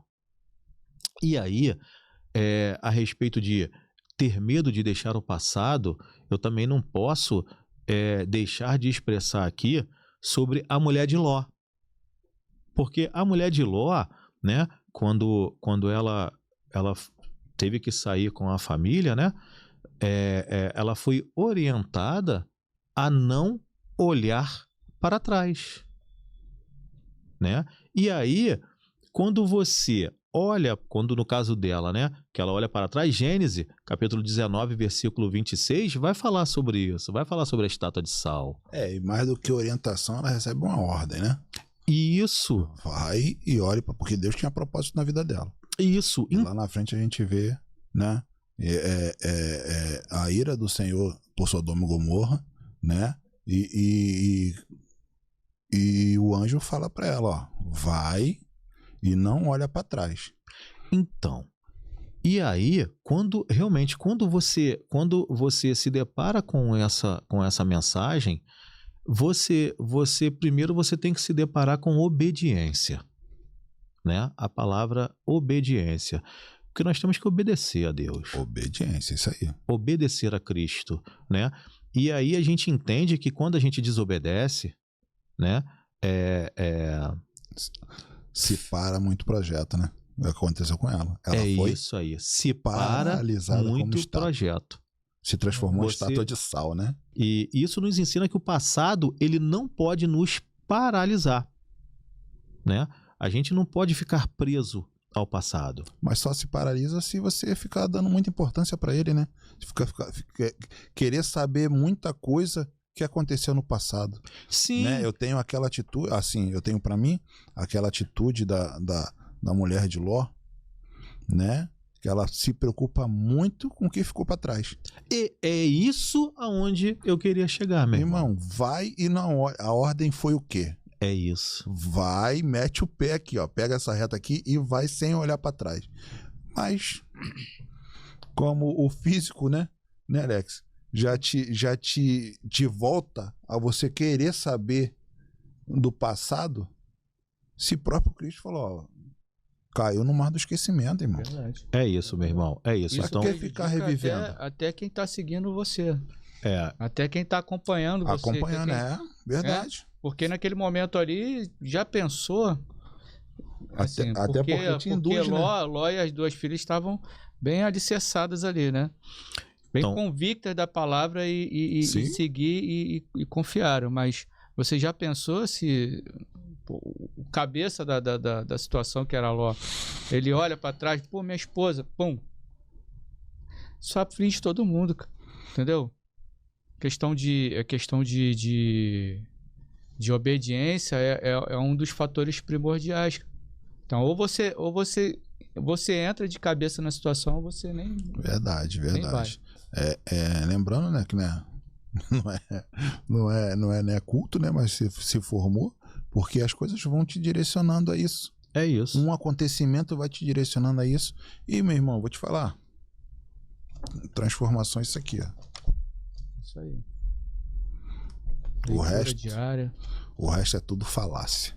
E aí, a respeito de ter medo de deixar o passado, eu também não posso deixar de expressar aqui sobre a mulher de Ló. Porque a mulher de Ló, né, quando ela teve que sair com a família, né, ela foi orientada a não olhar para trás. Né? E aí, quando você olha, quando no caso dela, né, que ela olha para trás, Gênesis, capítulo 19, versículo 26, vai falar sobre isso, vai falar sobre a estátua de sal. E mais do que orientação, ela recebe uma ordem, né? Isso. Vai e ore, porque Deus tinha propósito na vida dela. Isso. E lá na frente a gente vê, né, a ira do Senhor por Sodoma e Gomorra, né? E o anjo fala para ela, ó, vai e não olha para trás. Então, e aí, quando você se depara com essa mensagem, você primeiro você tem que se deparar com obediência, né? A palavra obediência. Porque nós temos que obedecer a Deus. Obediência, isso aí. Obedecer a Cristo, né? E aí a gente entende que quando a gente desobedece, né? Se para muito projeto, né? O que aconteceu com ela. Ela foi isso aí. Se para paralisada como muito estátua. projeto. Se transformou em Você- estátua de sal, né? E isso nos ensina que o passado, ele não pode nos paralisar, né? A gente não pode ficar preso ao passado. Mas só se paralisa se você ficar dando muita importância pra ele, né? Querer saber muita coisa que aconteceu no passado. Sim. Né? Eu tenho aquela atitude, assim, eu tenho pra mim aquela atitude da mulher de Ló, né? Que ela se preocupa muito com o que ficou pra trás. E é isso aonde eu queria chegar, meu irmão. Irmão, vai e a ordem foi o quê? É isso. Vai, mete o pé aqui, ó. Pega essa reta aqui e vai sem olhar pra trás. Mas, como o físico, né, Alex? Já te volta a você querer saber do passado, se próprio Cristo falou, ó, caiu no mar do esquecimento, irmão. Verdade. É isso, meu irmão. É isso. Isso Então, quer ficar revivendo. Até quem tá seguindo você. é, Até quem tá acompanhando você. Acompanhando, verdade. Porque naquele momento ali, já pensou? Assim, Até porque te induz, né? Ló e as duas filhas estavam bem alicerçadas ali, né? Bem Então- convictas da palavra e Sim. seguir e confiaram. Mas você já pensou se o cabeça da situação que era Ló, ele olha para trás, pô, minha esposa, pum. Isso aflige todo mundo, cara. Entendeu? Questão de obediência é um dos fatores primordiais. Então, ou você entra de cabeça na situação, ou você nem Verdade. vai. Lembrando, né, que né, não é culto, né, mas se formou, porque as coisas vão te direcionando a isso. é isso. Um acontecimento vai te direcionando a isso. E, meu irmão, vou te falar, transformação é isso aqui, ó. Isso aí. O Leitura resto- diária. O resto é tudo falácia,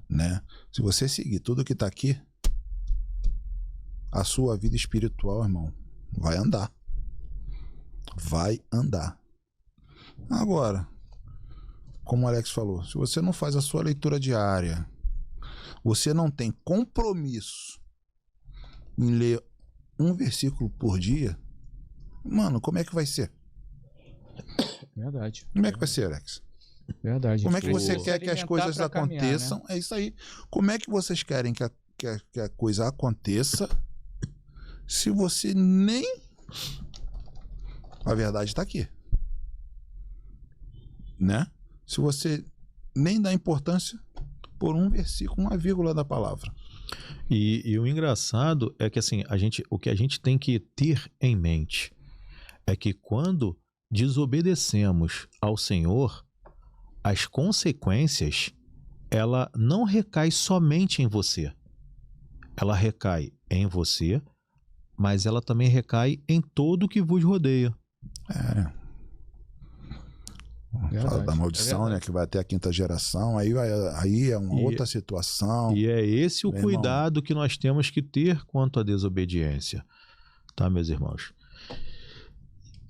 né? Se você seguir tudo que tá aqui, a sua vida espiritual, irmão, vai andar. Vai andar. Agora, como o Alex falou, se você não faz a sua leitura diária, você não tem compromisso em ler um versículo por dia, mano, como é que vai ser? Verdade. Como é que vai ser, Alex? Verdade. Como é que você Precisa quer que as alimentar coisas pra caminhar, aconteçam? né? É isso aí. Como é que vocês querem que a coisa aconteça se você nem... A verdade está aqui. Né? Se você nem dá importância por um versículo, uma vírgula da palavra. E o engraçado é que assim, o que a gente tem que ter em mente é que quando desobedecemos ao Senhor, as consequências, ela não recai somente em você. Ela recai em você, mas ela também recai em todo que vos rodeia. Fala da maldição, né? Que vai até a 5ª geração. Aí é uma outra situação. E é esse o Meu cuidado que nós temos que ter quanto à desobediência. Tá, meus irmãos?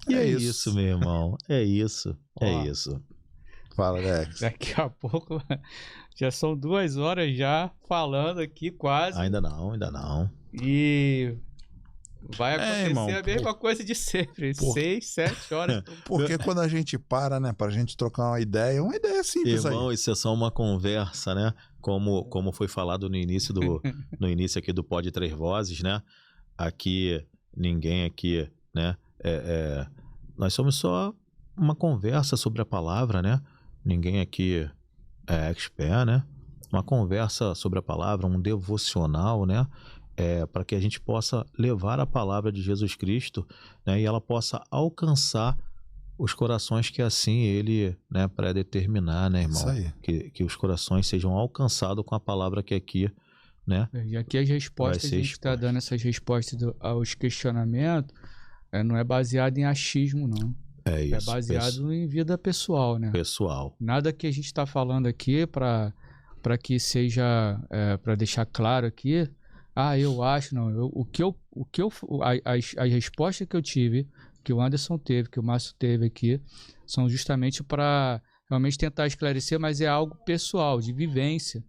E é isso, meu irmão. É isso. É Ó. isso. Fala, Alex. Daqui a pouco já são 2 horas já falando aqui quase. Ainda não. E vai acontecer irmão, a mesma coisa de sempre. por- 6, 7 horas. Porque quando a gente para, né, pra gente trocar uma ideia simples Irmão, aí. isso é só uma conversa, né? Como foi falado no início aqui do Pod Três Vozes, né? Aqui, ninguém aqui, né? Nós somos só uma conversa sobre a palavra, né? Ninguém aqui é expert, né? Uma conversa sobre a palavra, um devocional, né? Para que a gente possa levar a palavra de Jesus Cristo, né? E ela possa alcançar os corações que assim ele, né, predeterminar, né, irmão? Isso aí. Que os corações sejam alcançados com a palavra que aqui, né? E aqui as respostas, Vai ser a gente está exposto. dando essas respostas aos questionamentos, não é baseado em achismo, não. É isso. É baseado em vida pessoal, né? Pessoal. Nada que a gente está falando aqui para que seja, para deixar claro aqui, eu acho, não, as respostas que eu tive, que o Anderson teve, que o Márcio teve aqui, são justamente para realmente tentar esclarecer, mas é algo pessoal, de vivência,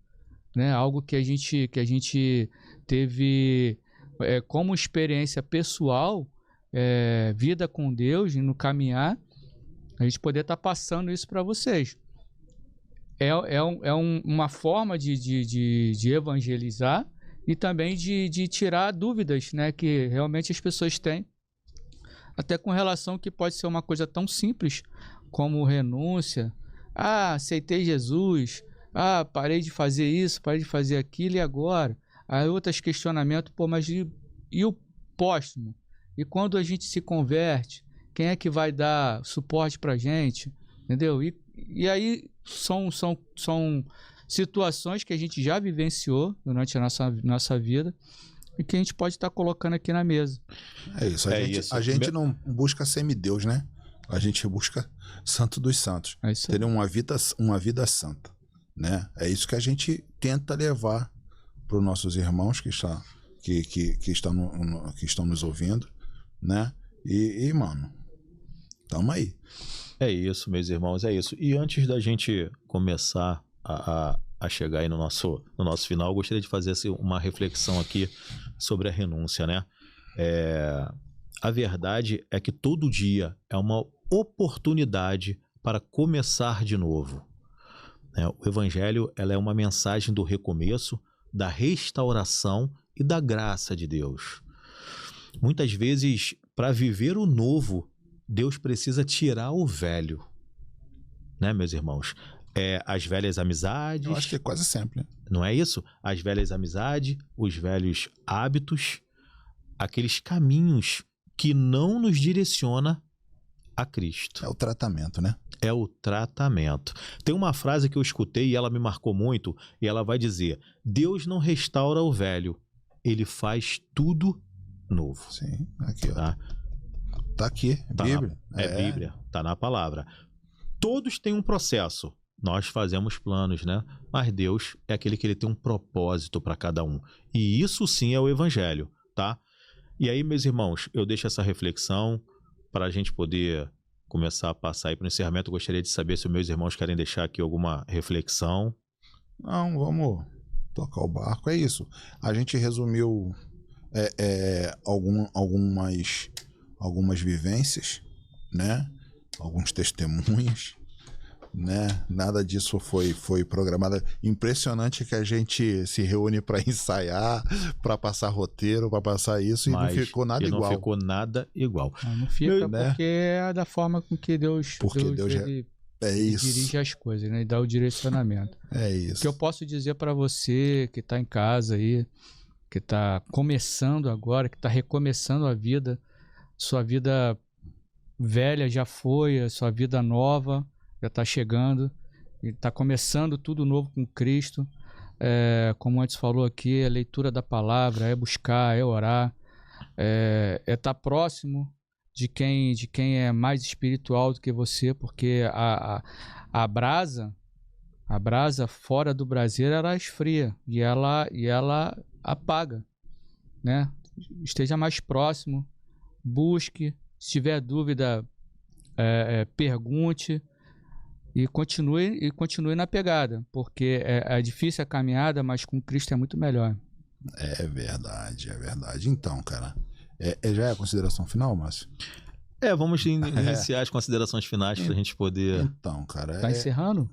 né? Algo que a gente teve como experiência pessoal, vida com Deus, no caminhar, a gente poder estar passando isso para vocês. Uma forma de evangelizar e também de tirar dúvidas, né, que realmente as pessoas têm, até com relação que pode ser uma coisa tão simples como renúncia. Aceitei Jesus, parei de fazer isso, parei de fazer aquilo, e agora? Aí outros questionamentos, mas e o próximo? E quando a gente se converte, quem é que vai dar suporte pra gente? Entendeu? E aí são situações que a gente já vivenciou durante a nossa vida e que a gente pode estar colocando aqui na mesa. É isso. A gente não busca semideus, né? A gente busca santo dos santos. É isso. Ter uma vida santa, né? É isso que a gente tenta levar para os nossos irmãos que estão nos ouvindo, né? E mano, tamo aí. É isso, meus irmãos, é isso. E antes da gente começar a chegar aí no nosso final, eu gostaria de fazer uma reflexão aqui sobre a renúncia, né? A verdade é que todo dia é uma oportunidade para começar de novo. O Evangelho, ela é uma mensagem do recomeço, da restauração e da graça de Deus. Muitas vezes, para viver o novo, Deus precisa tirar o velho, né, meus irmãos? As velhas amizades... Eu acho que é quase sempre, né? Não é isso? As velhas amizades, os velhos hábitos, aqueles caminhos que não nos direciona a Cristo. É o tratamento, né? É o tratamento. Tem uma frase que eu escutei e ela me marcou muito, e ela vai dizer: Deus não restaura o velho, Ele faz tudo novo. Sim, aqui, ó. Tá aqui, Bíblia. Bíblia, tá na palavra. Todos têm um processo. Nós fazemos planos, né? Mas Deus é aquele que ele tem um propósito para cada um. E isso sim é o Evangelho, tá? E aí, meus irmãos, eu deixo essa reflexão para a gente poder começar a passar aí para o encerramento. Eu gostaria de saber se os meus irmãos querem deixar aqui alguma reflexão. Não, vamos tocar o barco. É isso. A gente resumiu algumas vivências, né? Alguns testemunhos, né? Nada disso foi programado. Impressionante que a gente se reúne para ensaiar, para passar roteiro, para passar isso, e não ficou nada igual. Não ficou nada igual. Não fica, porque é da forma com que Deus dirige as coisas, né? E dá o direcionamento. É isso. O que eu posso dizer para você que está em casa aí, que está começando agora, que está recomeçando a vida, sua vida velha já foi, a sua vida nova já está chegando, está começando tudo novo com Cristo. Como antes falou aqui, a leitura da palavra, é buscar, é orar, é estar próximo de quem é mais espiritual do que você, porque a brasa fora do braseiro, ela esfria e ela apaga, né? Esteja mais próximo, busque, se tiver dúvida, pergunte e continue na pegada, porque é difícil a caminhada, mas com Cristo é muito melhor. É verdade, é verdade. Então, cara, já é a consideração final, Márcio? Vamos iniciar as considerações finais para a gente poder... Então, cara... Tá encerrando?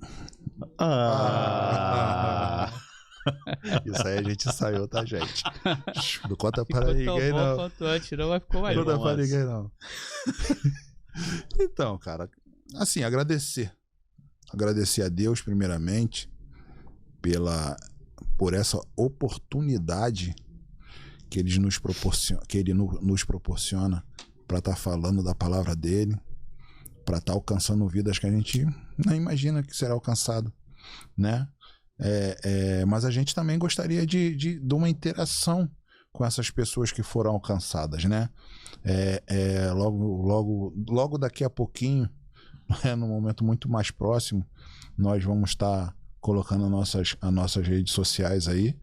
Isso aí a gente ensaiou, tá, gente? Não conta para ninguém, não. Quanto antes, não vai ficar mais. Não conta para ninguém, não. Então, cara, assim, agradecer a Deus, primeiramente, por essa oportunidade que Ele nos proporciona para estar falando da palavra dele, para estar alcançando vidas que a gente não imagina que será alcançado, né? Mas a gente também gostaria de uma interação com essas pessoas que foram alcançadas, né? Logo daqui a pouquinho, num momento muito mais próximo, nós vamos estar colocando as nossas redes sociais aí,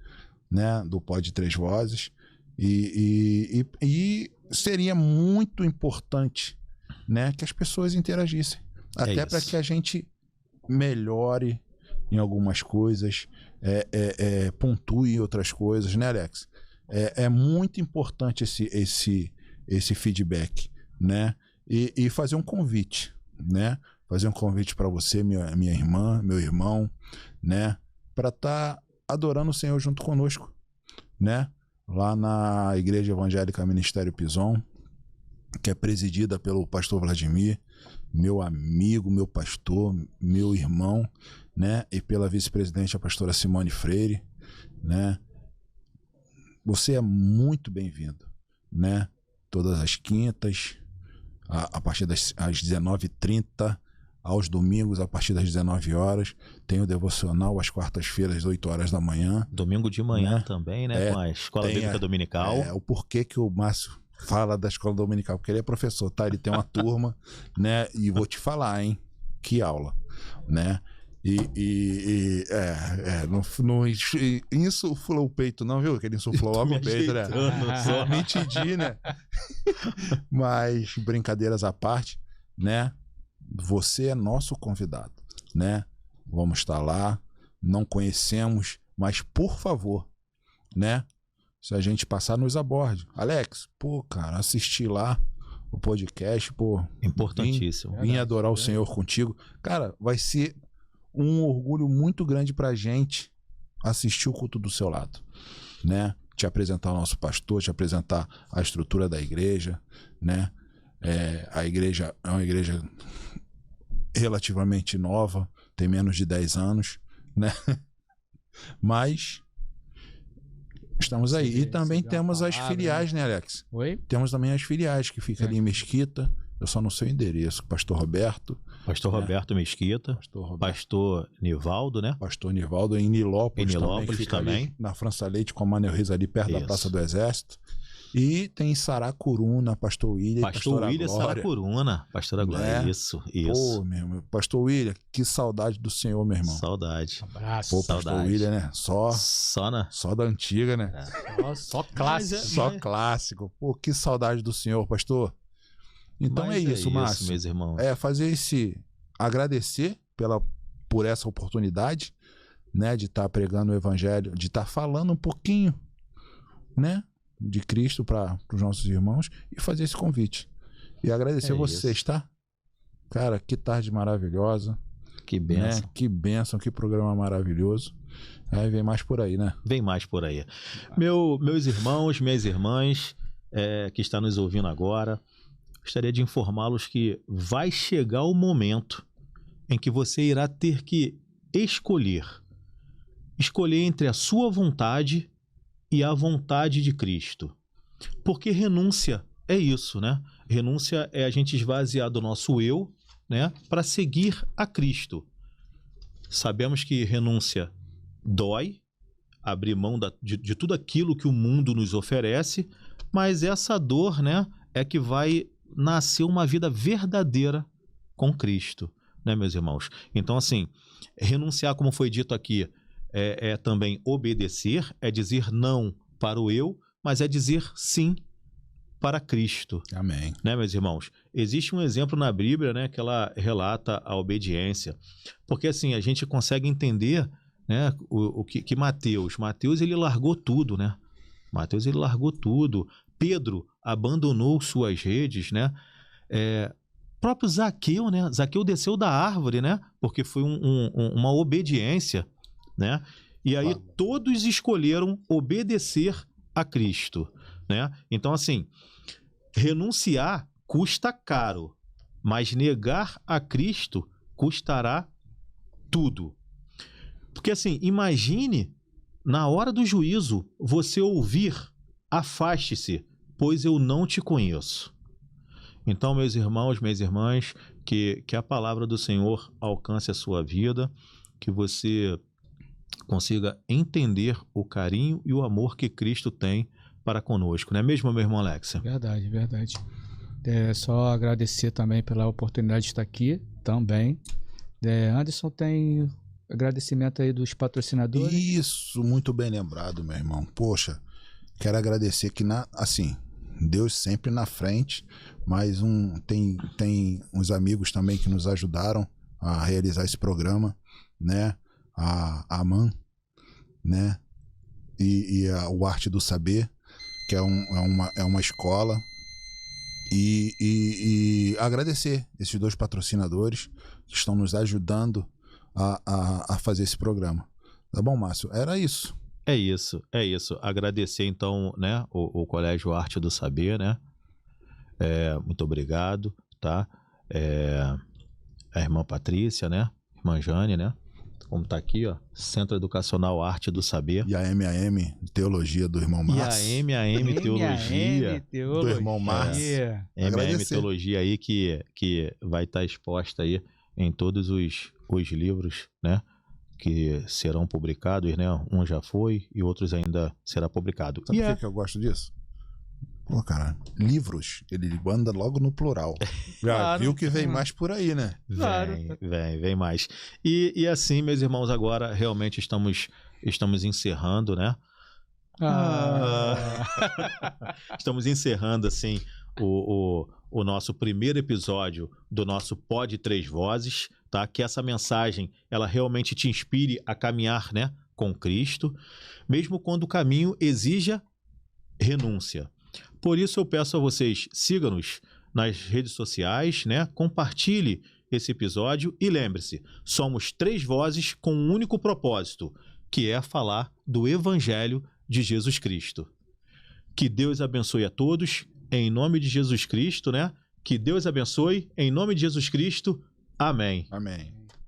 né? Do Pod Três Vozes. E seria muito importante, né, que as pessoas interagissem. Até para que a gente melhore em algumas coisas, pontue em outras coisas, né, Alex? É muito importante esse feedback, né? E fazer um convite, né? Fazer um convite para você, minha irmã, meu irmão, né? Para estar adorando o Senhor junto conosco, né? Lá na Igreja Evangélica Ministério Pison, que é presidida pelo pastor Vladimir, meu amigo, meu pastor, meu irmão, né? E pela vice-presidente, a pastora Simone Freire, né? Você é muito bem-vindo, né? Todas as quintas, a partir das 19h30, aos domingos, a partir das 19 horas, tem o devocional às quartas-feiras, às 8 horas da manhã. Domingo de manhã, né? Também, né? Com a Escola Bíblica Dominical. O porquê que o Márcio fala da Escola Dominical, porque ele é professor, tá? Ele tem uma turma, né? E vou te falar, hein? Que aula, né? Não insuflou o peito, não, viu? Que ele insuflou o peito, né? Só me entendi, né? Mas, brincadeiras à parte, né? Você é nosso convidado, né? Vamos estar lá, não conhecemos, mas por favor, né? Se a gente passar, nos aborde. Alex, pô, cara, assisti lá o podcast, pô. Importantíssimo. Vim adorar o Senhor contigo. Cara, vai ser um orgulho muito grande pra gente assistir o culto do seu lado, né? Te apresentar o nosso pastor, te apresentar a estrutura da igreja, né? A igreja é uma igreja relativamente nova, tem menos de 10 anos, né? Mas estamos aí. E também temos as filiais, né, Alex? Oi? Temos também as filiais que ficam ali em Mesquita. Eu só não sei o endereço. Pastor Roberto. Pastor Roberto Mesquita. Pastor Nivaldo, né? Pastor Nivaldo em Nilópolis, também. Na França Leite, com a Manuel Reis ali perto da Praça do Exército. E tem Saracuruna, Pastor William. Pastor William Saracuruna. Pastora Glória. Isso. Pô, meu irmão. Pastor William, que saudade do Senhor, meu irmão. Saudade. Abraço. Pô, Pastor William, né? Só da antiga, né? Só clássico. Só clássico. Pô, que saudade do Senhor, pastor. Então é isso, Márcio. Meus irmãos. Fazer agradecer por essa oportunidade, né, de estar pregando o evangelho, de estar falando um pouquinho, né, de Cristo para os nossos irmãos e fazer esse convite. E agradecer a vocês, tá? Cara, que tarde maravilhosa. Que bênção. Né? Que bênção, que programa maravilhoso. Aí vem mais por aí, né? Vem mais por aí. Meus irmãos, minhas irmãs, que estão nos ouvindo agora, gostaria de informá-los que vai chegar o momento em que você irá ter que escolher entre a sua vontade e a vontade de Cristo. Porque renúncia é isso, né? Renúncia é a gente esvaziar do nosso eu, né, para seguir a Cristo. Sabemos que renúncia dói, abrir mão de tudo aquilo que o mundo nos oferece, mas essa dor, né, é que vai nascer uma vida verdadeira com Cristo, né, meus irmãos? Então, assim, renunciar, como foi dito aqui, é também obedecer, é dizer não para o eu, mas é dizer sim para Cristo. Amém. Né, meus irmãos? Existe um exemplo na Bíblia, né, que ela relata a obediência. Porque, assim, a gente consegue entender, né, que Mateus, ele largou tudo, né? Mateus, ele largou tudo. Pedro abandonou suas redes, né? Próprio Zaqueu, né? Zaqueu desceu da árvore, né? Porque foi uma obediência, né? E aí todos escolheram obedecer a Cristo, né? Então, assim, renunciar custa caro, mas negar a Cristo custará tudo. Porque, assim, imagine na hora do juízo você ouvir: afaste-se, pois eu não te conheço. Então, meus irmãos, minhas irmãs, que a palavra do Senhor alcance a sua vida, que você consiga entender o carinho e o amor que Cristo tem para conosco, não é mesmo, meu irmão Alex? Verdade, verdade. É só agradecer também pela oportunidade de estar aqui também. Anderson, tem agradecimento aí dos patrocinadores? Isso, muito bem lembrado, meu irmão. Poxa, quero agradecer que, assim, Deus sempre na frente, mas tem uns amigos também que nos ajudaram a realizar esse programa, né? A AMAN, né? E o Arte do Saber, que é uma escola. E agradecer esses 2 patrocinadores que estão nos ajudando a fazer esse programa. Tá bom, Márcio? Era isso. É isso. Agradecer, então, né, o Colégio Arte do Saber, né? Muito obrigado, tá? A irmã Patrícia, né? Irmã Jane, né? Como tá aqui, ó, Centro Educacional Arte do Saber. E a MAM Teologia do irmão Márcio. E a MAM Teologia do irmão Márcio. MAM Teologia aí que vai estar exposta aí em todos os livros, né? Que serão publicados, né? Um já foi e outros ainda será publicado. Sabe por que eu gosto disso? Pô, cara, livros, ele anda logo no plural. Já Claro. viu que vem mais por aí, né? Claro. Vem mais. E assim, meus irmãos, agora realmente estamos encerrando, né? Estamos encerrando, assim, o nosso primeiro episódio do nosso Pod 3 Vozes, tá? Que essa mensagem, ela realmente te inspire a caminhar, né, com Cristo, mesmo quando o caminho exija renúncia. Por isso eu peço a vocês, siga-nos nas redes sociais, né? Compartilhe esse episódio e lembre-se, somos 3 vozes com um único propósito, que é falar do Evangelho de Jesus Cristo. Que Deus abençoe a todos, em nome de Jesus Cristo, né? Que Deus abençoe, em nome de Jesus Cristo. Amém. Amém.